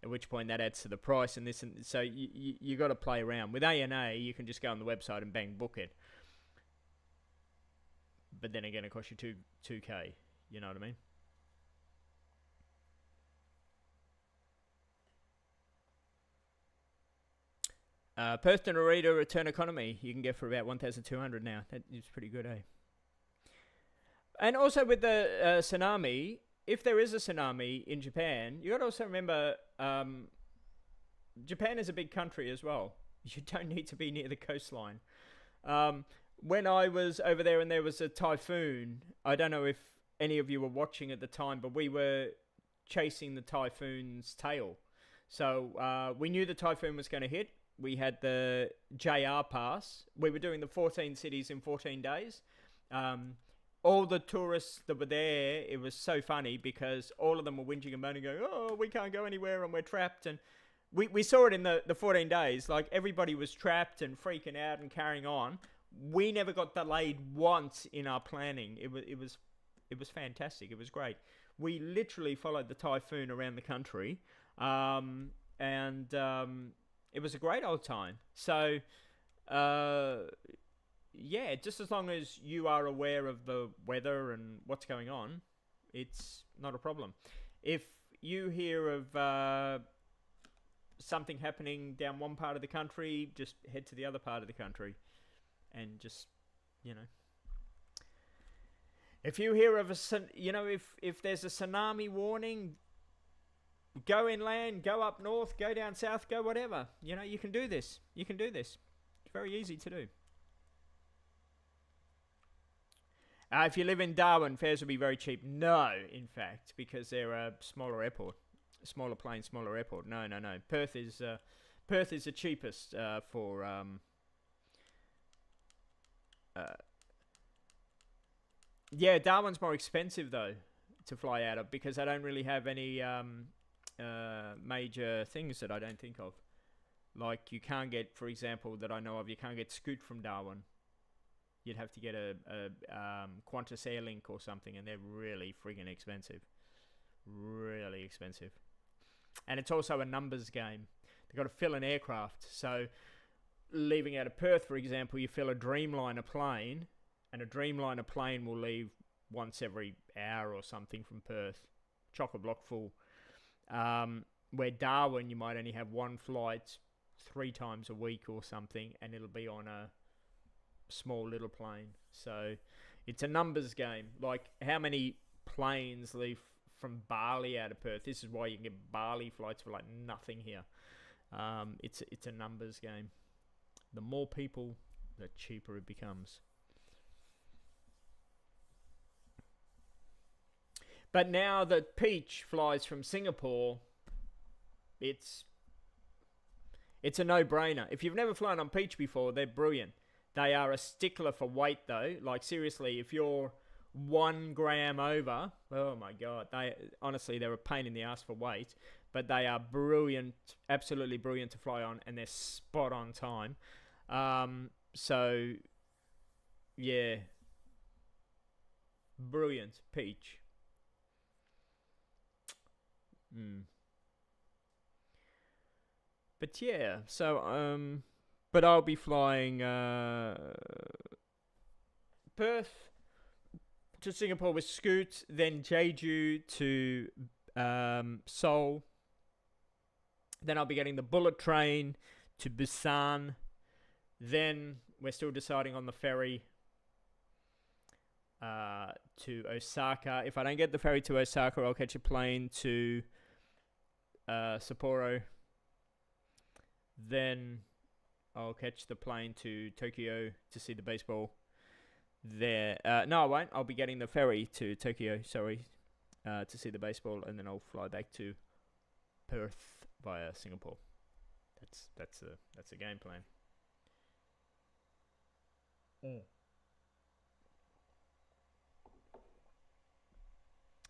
at which point that adds to the price and this. And so you got to play around. With ANA, you can just go on the website and bang, book it. But then again, it costs you 2K. You know what I mean? Perth to Narita return economy you can get for about 1,200 now. That is pretty good, eh? And also with the tsunami, if there is a tsunami in Japan, you got to also remember Japan is a big country as well. You don't need to be near the coastline. When I was over there and there was a typhoon, I don't know if any of you were watching at the time, but we were chasing the typhoon's tail. So we knew the typhoon was going to hit. We had the JR pass. We were doing the 14 cities in 14 days. All the tourists that were there, it was so funny because all of them were whinging and moaning, going, oh, we can't go anywhere and we're trapped. And we saw it in the 14 days. Like, everybody was trapped and freaking out and carrying on. We never got delayed once in our planning. It was fantastic. It was great. We literally followed the typhoon around the country. It was a great old time. So, yeah, just as long as you are aware of the weather and what's going on, it's not a problem. If you hear of something happening down one part of the country, just head to the other part of the country. And just, if you hear of if there's a tsunami warning, go inland, go up north, go down south, go whatever. You can do this. You can do this. It's very easy to do. If you live in Darwin, fares will be very cheap. No, in fact, because they're a smaller airport. Smaller plane, smaller airport. No. Perth is the cheapest for... yeah, Darwin's more expensive, though, to fly out of, because I don't really have any... major things that I don't think of. Like, you can't get, for example, that I know of, you can't get Scoot from Darwin. You'd have to get a Qantas Airlink or something, and they're really friggin' expensive. Really expensive. And it's also a numbers game. They've got to fill an aircraft. So, leaving out of Perth, for example, you fill a Dreamliner plane, and a Dreamliner plane will leave once every hour or something from Perth. Chock-a-block full. Where Darwin, you might only have one flight 3 times a week or something, and it'll be on a small little plane. So it's a numbers game. Like, how many planes leave from Bali out of Perth? This is why you can get Bali flights for like nothing here. It's a numbers game. The more people, the cheaper it becomes. But now that Peach flies from Singapore, it's a no-brainer. If you've never flown on Peach before, they're brilliant. They are a stickler for weight, though. Like, seriously, if you're 1 gram over, oh my God, they're a pain in the ass for weight, but they are brilliant, absolutely brilliant to fly on, and they're spot on time. So, yeah, brilliant, Peach. But yeah, so but I'll be flying Perth to Singapore with Scoot, then Jeju to Seoul. Then I'll be getting the bullet train to Busan. Then we're still deciding on the ferry to Osaka. If I don't get the ferry to Osaka, I'll catch a plane to Sapporo. Then I'll catch the plane to Tokyo to see the baseball there. No, I won't. I'll be getting the ferry to Tokyo, to see the baseball, and then I'll fly back to Perth via Singapore. That's the game plan.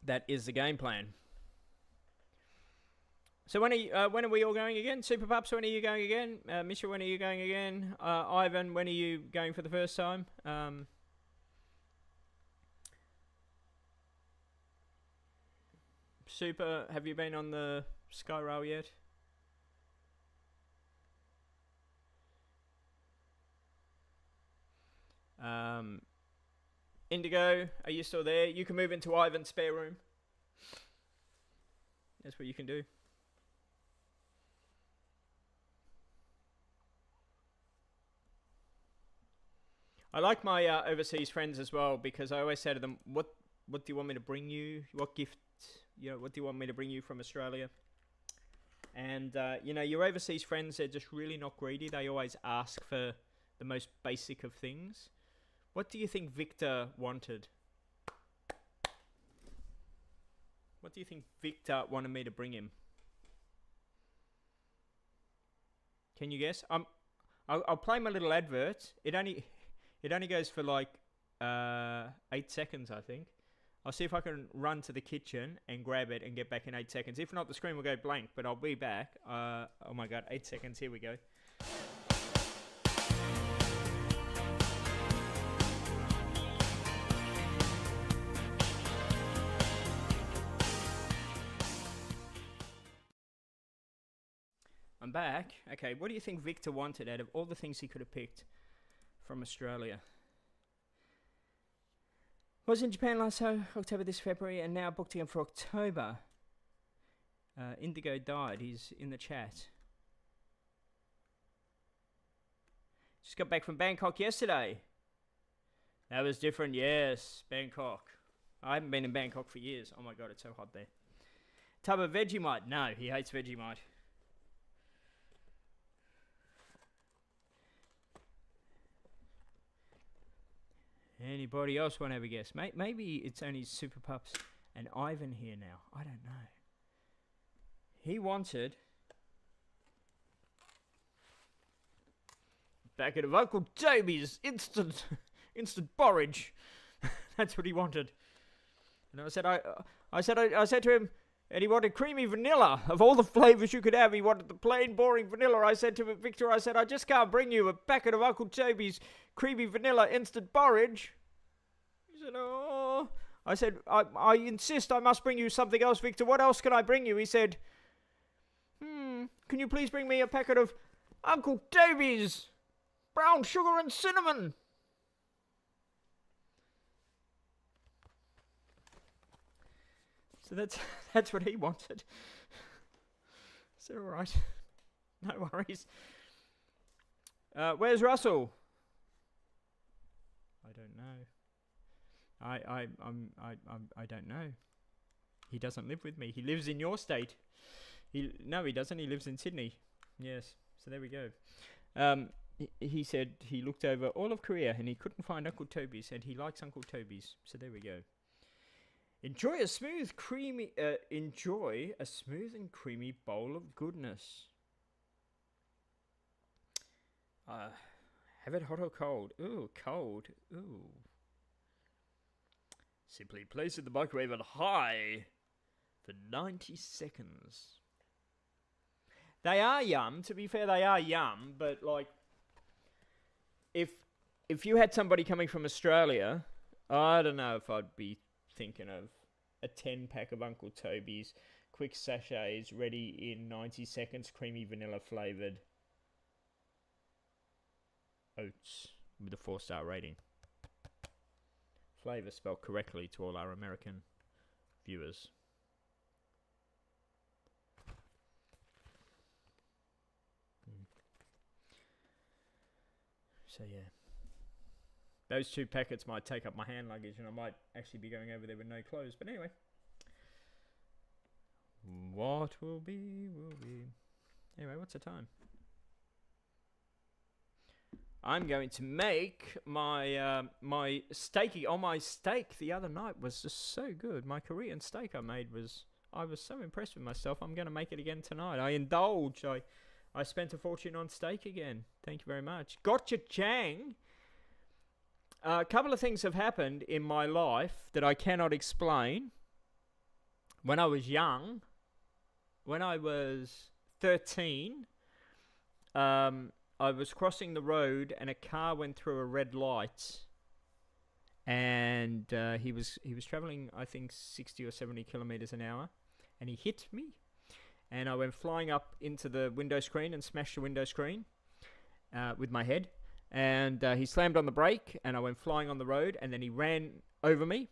That is the game plan. So when are we all going again? Super Pups, when are you going again? Misha, when are you going again? Ivan, when are you going for the first time? Super, have you been on the Sky Rail yet? Indigo, are you still there? You can move into Ivan's spare room. That's what you can do. I like my overseas friends as well, because I always say to them, what do you want me to bring you? What gift, what do you want me to bring you from Australia? And, your overseas friends, they're just really not greedy. They always ask for the most basic of things. What do you think Victor wanted? What do you think Victor wanted me to bring him? Can you guess? I'll play my little advert. It only goes for like 8 seconds, I think. I'll see if I can run to the kitchen and grab it and get back in 8 seconds. If not, the screen will go blank, but I'll be back. Oh my god, 8 seconds. Here we go. I'm back. Okay, what do you think Victor wanted out of all the things he could have picked from Australia? Was in Japan last October, this February, and now booked again for October. Indigo died. He's in the chat. Just got back from Bangkok yesterday. That was different, yes. Bangkok. I haven't been in Bangkok for years. Oh my god, it's so hot there. Tub of Vegemite. No, he hates Vegemite. Anybody else want to have a guess? Maybe it's only Super Pups and Ivan here now. I don't know. He wanted packet of Uncle Toby's instant porridge. That's what he wanted. And I said to him, and he wanted creamy vanilla. Of all the flavors you could have, he wanted the plain, boring vanilla. I said to Victor, I just can't bring you a packet of Uncle Toby's creamy vanilla instant porridge. He said, oh. I said, I insist I must bring you something else, Victor. What else can I bring you? He said, can you please bring me a packet of Uncle Toby's brown sugar and cinnamon? So that's what he wanted. Is that all right? No worries. Where's Russell? I don't know. I don't know. He doesn't live with me. He lives in your state. No, he doesn't. He lives in Sydney. Yes. So there we go. He said he looked over all of Korea and he couldn't find Uncle Toby's, and he likes Uncle Toby's. So there we go. Enjoy a smooth and creamy bowl of goodness. Have it hot or cold? Ooh, cold. Ooh. Simply place it in the microwave on high for 90 seconds. They are yum. To be fair, they are yum. But like, if you had somebody coming from Australia, I don't know if I'd be thinking of a 10-pack of Uncle Toby's quick sachets ready in 90 seconds, creamy vanilla flavoured oats with a 4-star rating. Flavour spelled correctly to all our American viewers. So yeah. Those 2 packets might take up my hand luggage, and I might actually be going over there with no clothes. But anyway. What will be, will be. Anyway, what's the time? I'm going to make my my steaky. Oh, my steak the other night was just so good. My Korean steak I made I was so impressed with myself. I'm going to make it again tonight. I indulged. I spent a fortune on steak again. Thank you very much. Gotcha Chang. A couple of things have happened in my life that I cannot explain. When I was young, when I was 13, I was crossing the road and a car went through a red light, and he was traveling, I think, 60 or 70 kilometers an hour, and he hit me, and I went flying up into the window screen and smashed the window screen with my head, and he slammed on the brake, and I went flying on the road, and then he ran over me,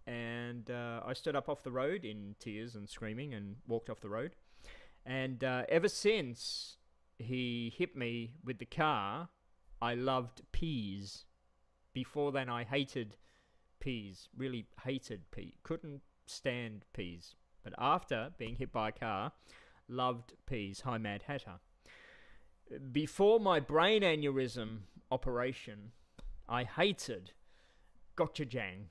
and I stood up off the road in tears and screaming and walked off the road, and ever since he hit me with the car, I loved peas. Before then, I hated peas, really hated peas, couldn't stand peas. But after being hit by a car, loved peas. Hi, Mad Hatter. Before my brain aneurysm operation, I hated gochujang.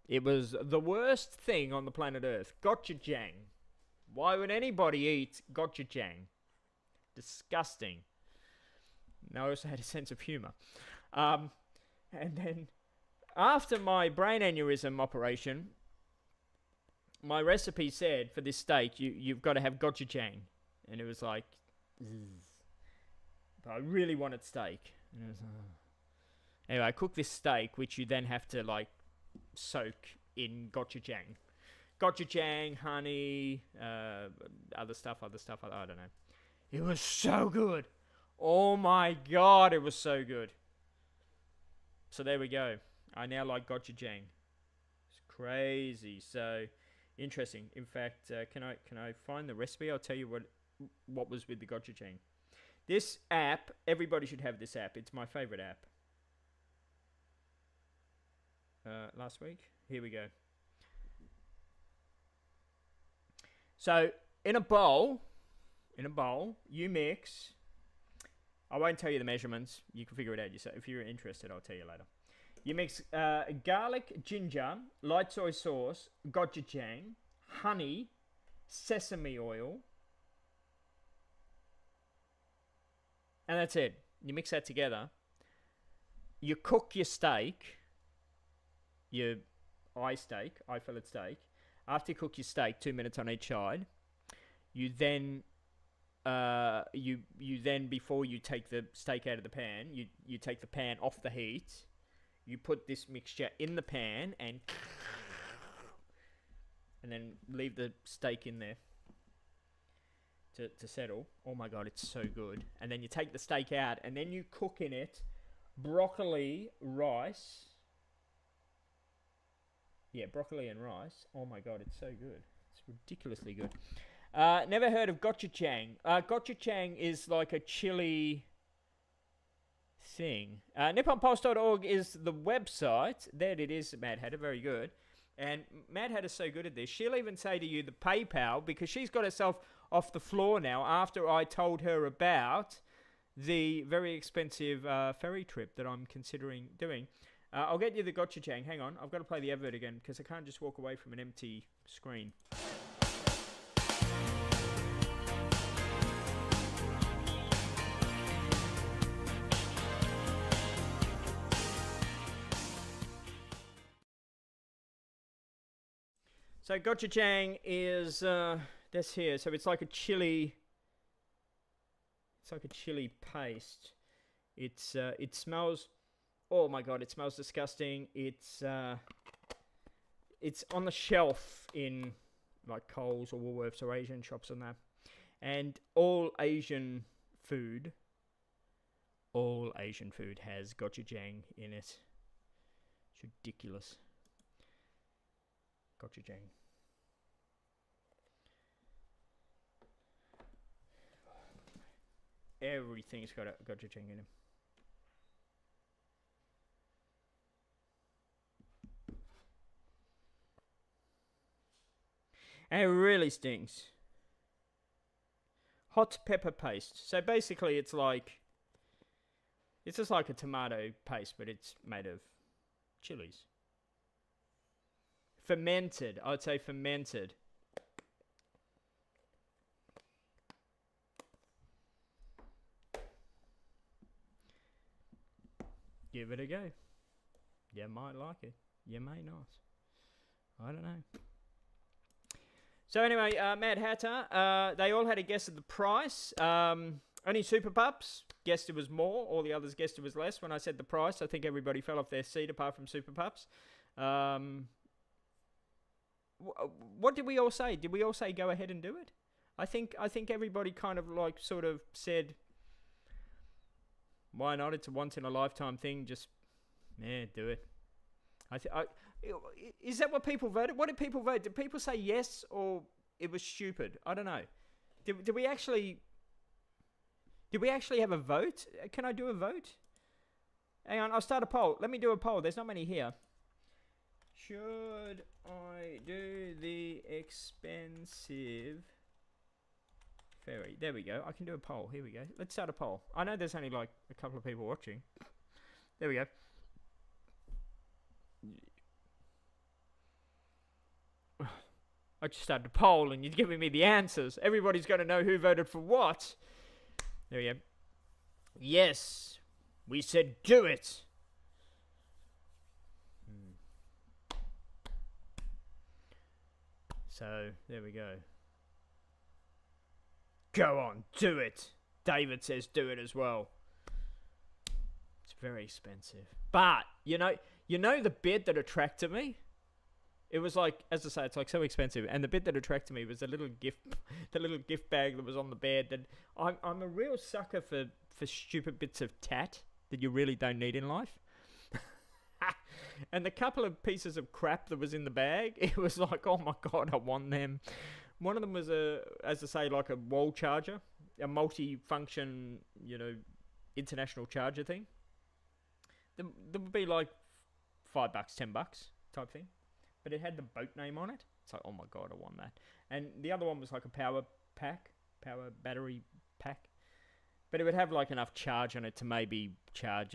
It was the worst thing on the planet Earth. Gochujang. Why would anybody eat gochujang? Disgusting. And I also had a sense of humor. And then after my brain aneurysm operation, my recipe said for this steak, you've got to have gochujang. And it was like, but I really wanted steak. And it was, anyway, I cooked this steak, which you then have to like soak in gochujang. Gochujang, honey, other stuff, I don't know. It was so good. Oh my God, it was so good. So there we go. I now like gochujang. It's crazy. So interesting. In fact, can I find the recipe? I'll tell you what was with the gochujang. This app, everybody should have this app. It's my favorite app. Last week. Here we go. So in a bowl, you mix. I won't tell you the measurements. You can figure it out yourself. If you're interested, I'll tell you later. You mix garlic, ginger, light soy sauce, gochujang, honey, sesame oil, and that's it. You mix that together. You cook your steak, your eye fillet steak. After you cook your steak, 2 minutes on each side, you then you then, before you take the steak out of the pan, you take the pan off the heat. You put this mixture in the pan and then leave the steak in there to settle. Oh my God, it's so good. And then you take the steak out and then you cook in it broccoli, rice. Yeah, broccoli and rice. Oh my God, it's so good. It's ridiculously good. Never heard of gochujang. Gochujang is like a chili thing. NipponPulse.org is the website. There it is, Mad Hatter. Very good. And Mad Hatter's so good at this. She'll even say to you the PayPal, because she's got herself off the floor now after I told her about the very expensive ferry trip that I'm considering doing. I'll get you the gochujang. Hang on. I've got to play the advert again because I can't just walk away from an empty screen. So gochujang is this here. So it's like a chili. It's like a chili paste. It smells. Oh my God! It smells disgusting. It's on the shelf in like Coles or Woolworths or Asian shops and that. And all Asian food has gochujang in it. It's ridiculous. Gochujang. Everything's got gochujang in it. And it really stings. Hot pepper paste. So basically it's just like a tomato paste, but it's made of chilies. Fermented. I'd say fermented. Give it a go. You might like it. You may not. I don't know. So anyway, Mad Hatter, they all had a guess at the price. Only Super Pups guessed it was more. All the others guessed it was less. When I said the price, I think everybody fell off their seat apart from Super Pups. What did we all say? Did we all say go ahead and do it? I think everybody kind of like sort of said, why not? It's a once in a lifetime thing. Just do it. Is that what people voted? What did people vote? Did people say yes or it was stupid? I don't know. Did we actually have a vote? Can I do a vote? Hang on, I'll start a poll. Let me do a poll. There's not many here. Should I do the expensive ferry? There we go. I can do a poll. Here we go. Let's start a poll. I know there's only like a couple of people watching. There we go. I just started a poll and you're giving me the answers. Everybody's going to know who voted for what. There we go. Yes. We said do it. So, there we go. Go on, do it. David says do it as well. It's very expensive. But, you know the bit that attracted me? It was like, as I say, it's like so expensive. And the bit that attracted me was the little gift bag that was on the bed. That I'm a real sucker for stupid bits of tat that you really don't need in life. And the couple of pieces of crap that was in the bag, it was like, oh my God, I want them. One of them was as I say, like a wall charger, a multi-function, international charger thing. There would be like $5, $10 type thing. But it had the boat name on it. It's like, oh my God, I want that. And the other one was like a power battery pack. But it would have like enough charge on it to maybe charge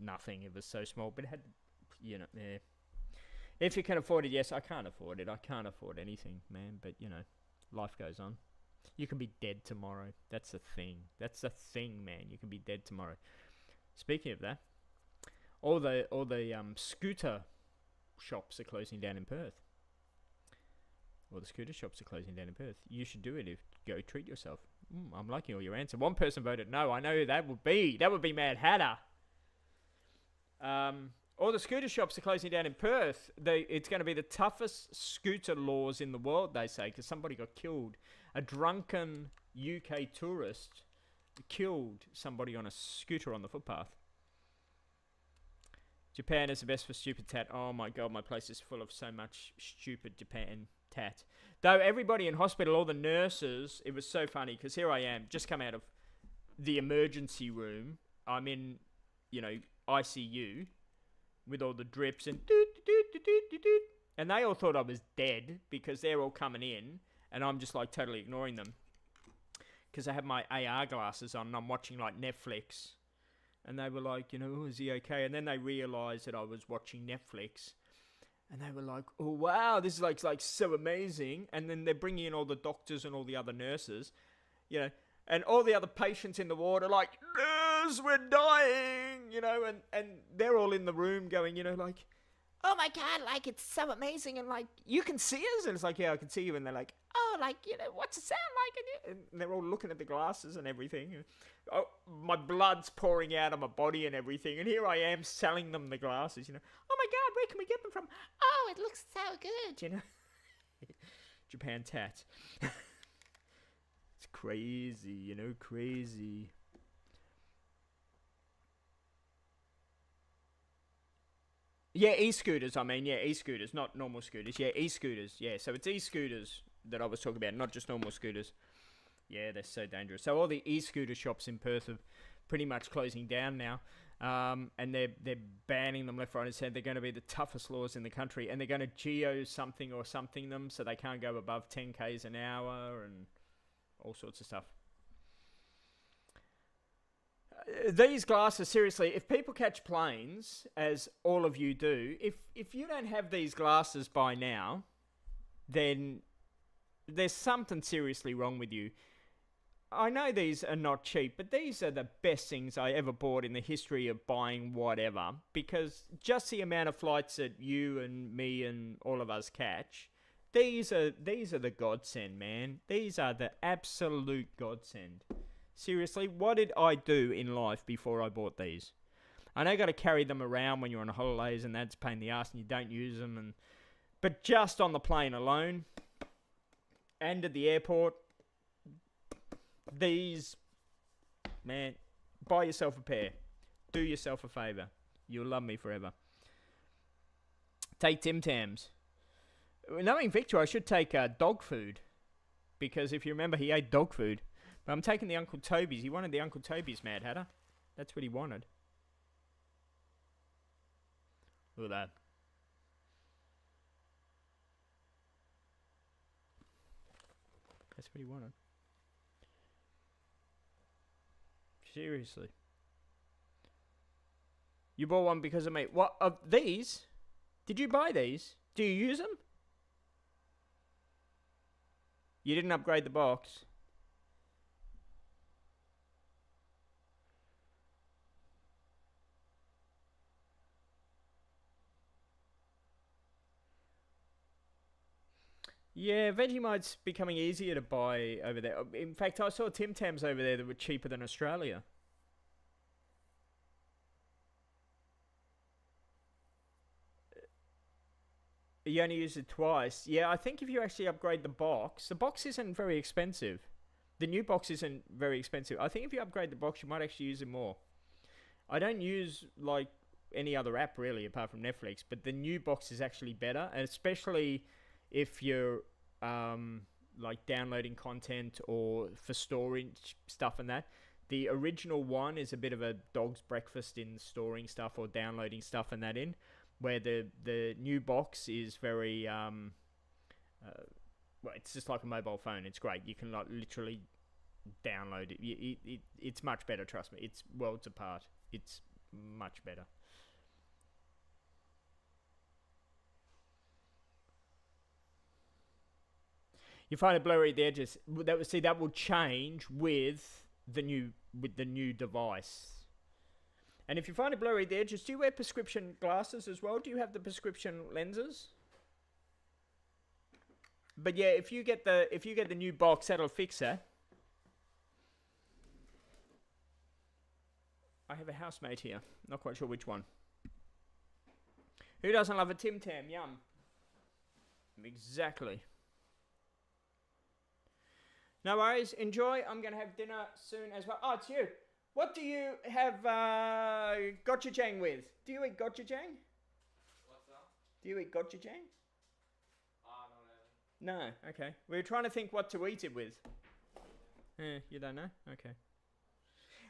nothing. It was so small. But it had, If you can afford it, yes. I can't afford it. I can't afford anything, man. But, life goes on. You can be dead tomorrow. That's the thing. That's the thing, man. You can be dead tomorrow. Speaking of that, all the scooter shops are closing down in Perth. Or the scooter shops are closing down in Perth. You should do it. Go treat yourself. I'm liking all your answers. One person voted no. I know who that would be. That would be Mad Hatter. All the scooter shops are closing down in Perth. It's going to be the toughest scooter laws in the world, they say, because somebody got killed. A drunken UK tourist killed somebody on a scooter on the footpath. Japan is the best for stupid tat. Oh my God, my place is full of so much stupid Japan tat. Though everybody in hospital, all the nurses, it was so funny because here I am, just come out of the emergency room. I'm in, ICU with all the drips and and they all thought I was dead because they're all coming in and I'm just like totally ignoring them because I have my AR glasses on and I'm watching like Netflix. And they were like, is he okay? And then they realised that I was watching Netflix. And they were like, oh, wow, this is like so amazing. And then they're bringing in all the doctors and all the other nurses, and all the other patients in the ward are like, nurse, we're dying, and they're all in the room going, like, oh my God, like, it's so amazing. And like, you can see us. And it's like, yeah, I can see you. And they're like, oh, like, what's it sound like? And they're all looking at the glasses and everything. Oh, my blood's pouring out of my body and everything. And here I am selling them the glasses, Oh my God, where can we get them from? Oh, it looks so good, Japan tat. It's crazy, crazy. Yeah, e-scooters, e-scooters, not normal scooters. Yeah, e-scooters, yeah. So it's e-scooters that I was talking about, not just normal scooters. Yeah, they're so dangerous. So all the e-scooter shops in Perth are pretty much closing down now. And they're banning them left, right and centre. They're going to be the toughest laws in the country. And they're going to geo something them so they can't go above 10 k's an hour and all sorts of stuff. These glasses, seriously, if people catch planes, as all of you do, if you don't have these glasses by now, then there's something seriously wrong with you. I know these are not cheap, but these are the best things I ever bought in the history of buying whatever, because just the amount of flights that you and me and all of us catch, These are the godsend, man. These are the absolute godsend. Seriously, what did I do in life before I bought these? I know you got to carry them around when you're on holidays, and that's a pain in the ass, and you don't use them. But just on the plane alone, and at the airport, these, man, buy yourself a pair. Do yourself a favour. You'll love me forever. Take Tim Tams. Knowing Victor, I should take dog food. Because if you remember, he ate dog food. But I'm taking the Uncle Toby's. He wanted the Uncle Toby's, Mad Hatter. That's what he wanted. Look at that. That's what he wanted. Seriously. You bought one because of me. What? Of these? Did you buy these? Do you use them? You didn't upgrade the box. Yeah, Vegemite's becoming easier to buy over there. In fact, I saw Tim Tams over there that were cheaper than Australia. You only use it twice. Yeah, I think if you actually upgrade the box isn't very expensive. The new box isn't very expensive. I think if you upgrade the box, you might actually use it more. I don't use, like, any other app, really, apart from Netflix. But the new box is actually better. And especially if you're, like, downloading content or for storage stuff and that. The original one is a bit of a dog's breakfast in storing stuff or downloading stuff and that in. Where the new box is very, well, it's just like a mobile phone. It's great. You can, like, literally download it. It's much better, trust me. It's worlds apart. It's much better. You find it blurry at the edges. That will change with the new device. And if you find it blurry at the edges, do you wear prescription glasses as well? Do you have the prescription lenses? But yeah, if you get the new box, that'll fix that. I have a housemate here. Not quite sure which one. Who doesn't love a Tim Tam? Yum. Exactly. No worries. Enjoy. I'm going to have dinner soon as well. Oh, it's you. What do you have gochujang with? Do you eat gochujang? What's that? Do you eat gochujang? No. No. Okay. We were trying to think what to eat it with. You don't know? Okay.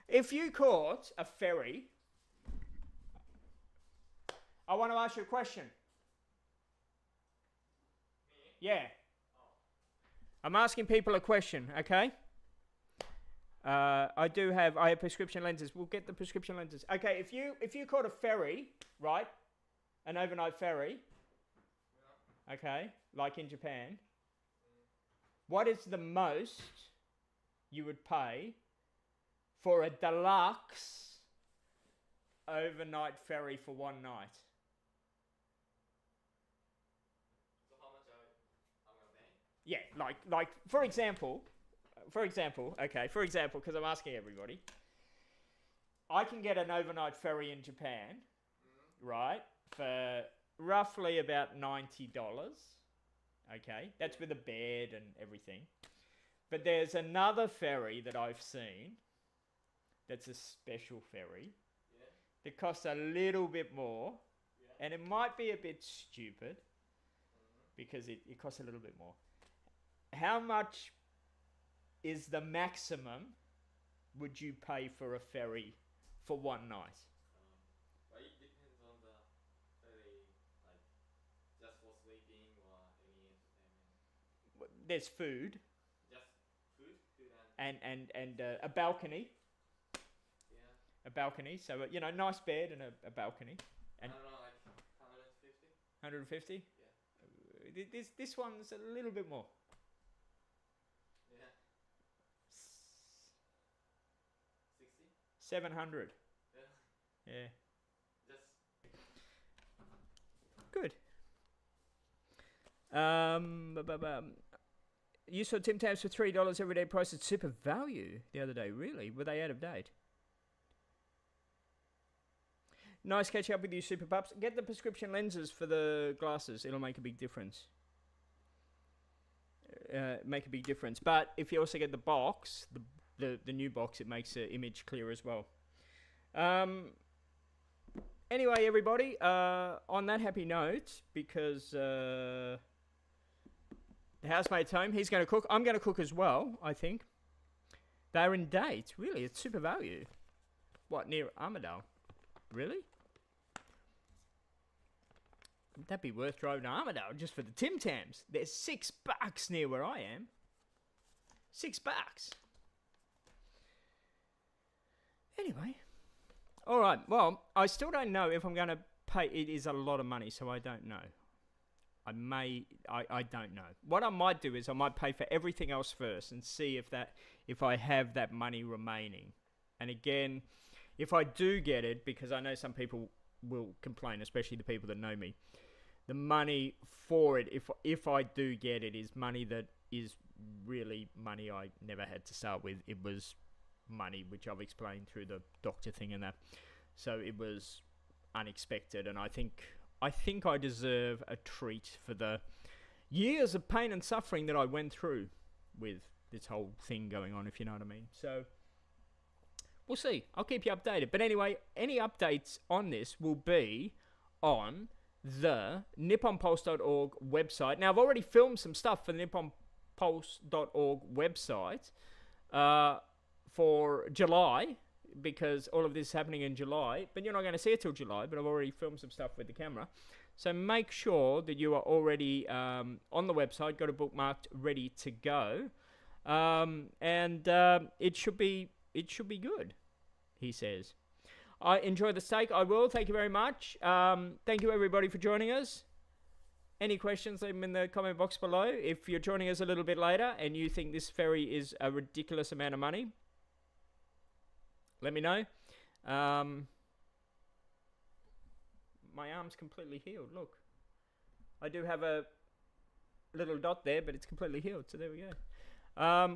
If you caught a ferry, I want to ask you a question. Me? Yeah. Oh. I'm asking people a question, okay? I have prescription lenses. We'll get the prescription lenses. Okay, if you caught a ferry, right? An overnight ferry. Yeah. Okay, like in Japan. What is the most you would pay for a deluxe overnight ferry for one night? So how much I'm gonna pay? Yeah, like for example, because I'm asking everybody, I can get an overnight ferry in Japan, right, for roughly about $90. Okay, that's with a bed and everything. But there's another ferry that I've seen that's a special ferry that costs a little bit more, and it might be a bit stupid because it costs a little bit more. How much is the maximum would you pay for a ferry for one night? But it depends on the ferry, like just for sleeping or any entertainment. There's food. Just food and A balcony. yeah. A balcony, so nice bed and a balcony. And I don't know, like 150. 150. Yeah. This one's a little bit more. Yeah. 60. 700. Yeah. Yeah. Just Good. You saw Tim Tams for $3 everyday price at Super Value the other day. Really? Were they out of date? Nice catching up with you, Super Pups. Get the prescription lenses for the glasses. It'll make a big difference. Make a big difference. But if you also get the box, the new box, it makes the image clear as well. Anyway, everybody, on that happy note, because the housemate's home, he's going to cook. I'm going to cook as well, I think. They're in date. Really, it's Super Value. What, near Armadale? Really? That'd be worth driving to Armadale just for the Tim Tams. There's $6 near where I am. $6. Anyway. Alright, well, I still don't know if I'm going to pay. It is a lot of money, so I don't know. I don't know. What I might do is I might pay for everything else first and see if I have that money remaining. And again, if I do get it, because I know some people will complain, especially the people that know me, the money for it, if I do get it, is money that is really money I never had to start with. It was money which I've explained through the doctor thing and that. So it was unexpected, and I think I deserve a treat for the years of pain and suffering that I went through with this whole thing going on, if you know what I mean. So we'll see. I'll keep you updated. But anyway, any updates on this will be on the NipponPulse.org website. Now, I've already filmed some stuff for the NipponPulse.org website for July, because all of this is happening in July. But you're not going to see it till July, but I've already filmed some stuff with the camera. So make sure that you are already on the website, got a bookmarked, ready to go. It should be good, he says. I enjoy the steak. I will. Thank you very much. Thank you, everybody, for joining us. Any questions, leave them in the comment box below. If you're joining us a little bit later and you think this ferry is a ridiculous amount of money, let me know. My arm's completely healed. Look. I do have a little dot there, but it's completely healed. So there we go.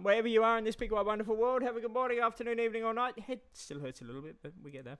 Wherever you are in this big, wide, wonderful world, have a good morning, afternoon, evening, or night. Head still hurts a little bit, but we get there.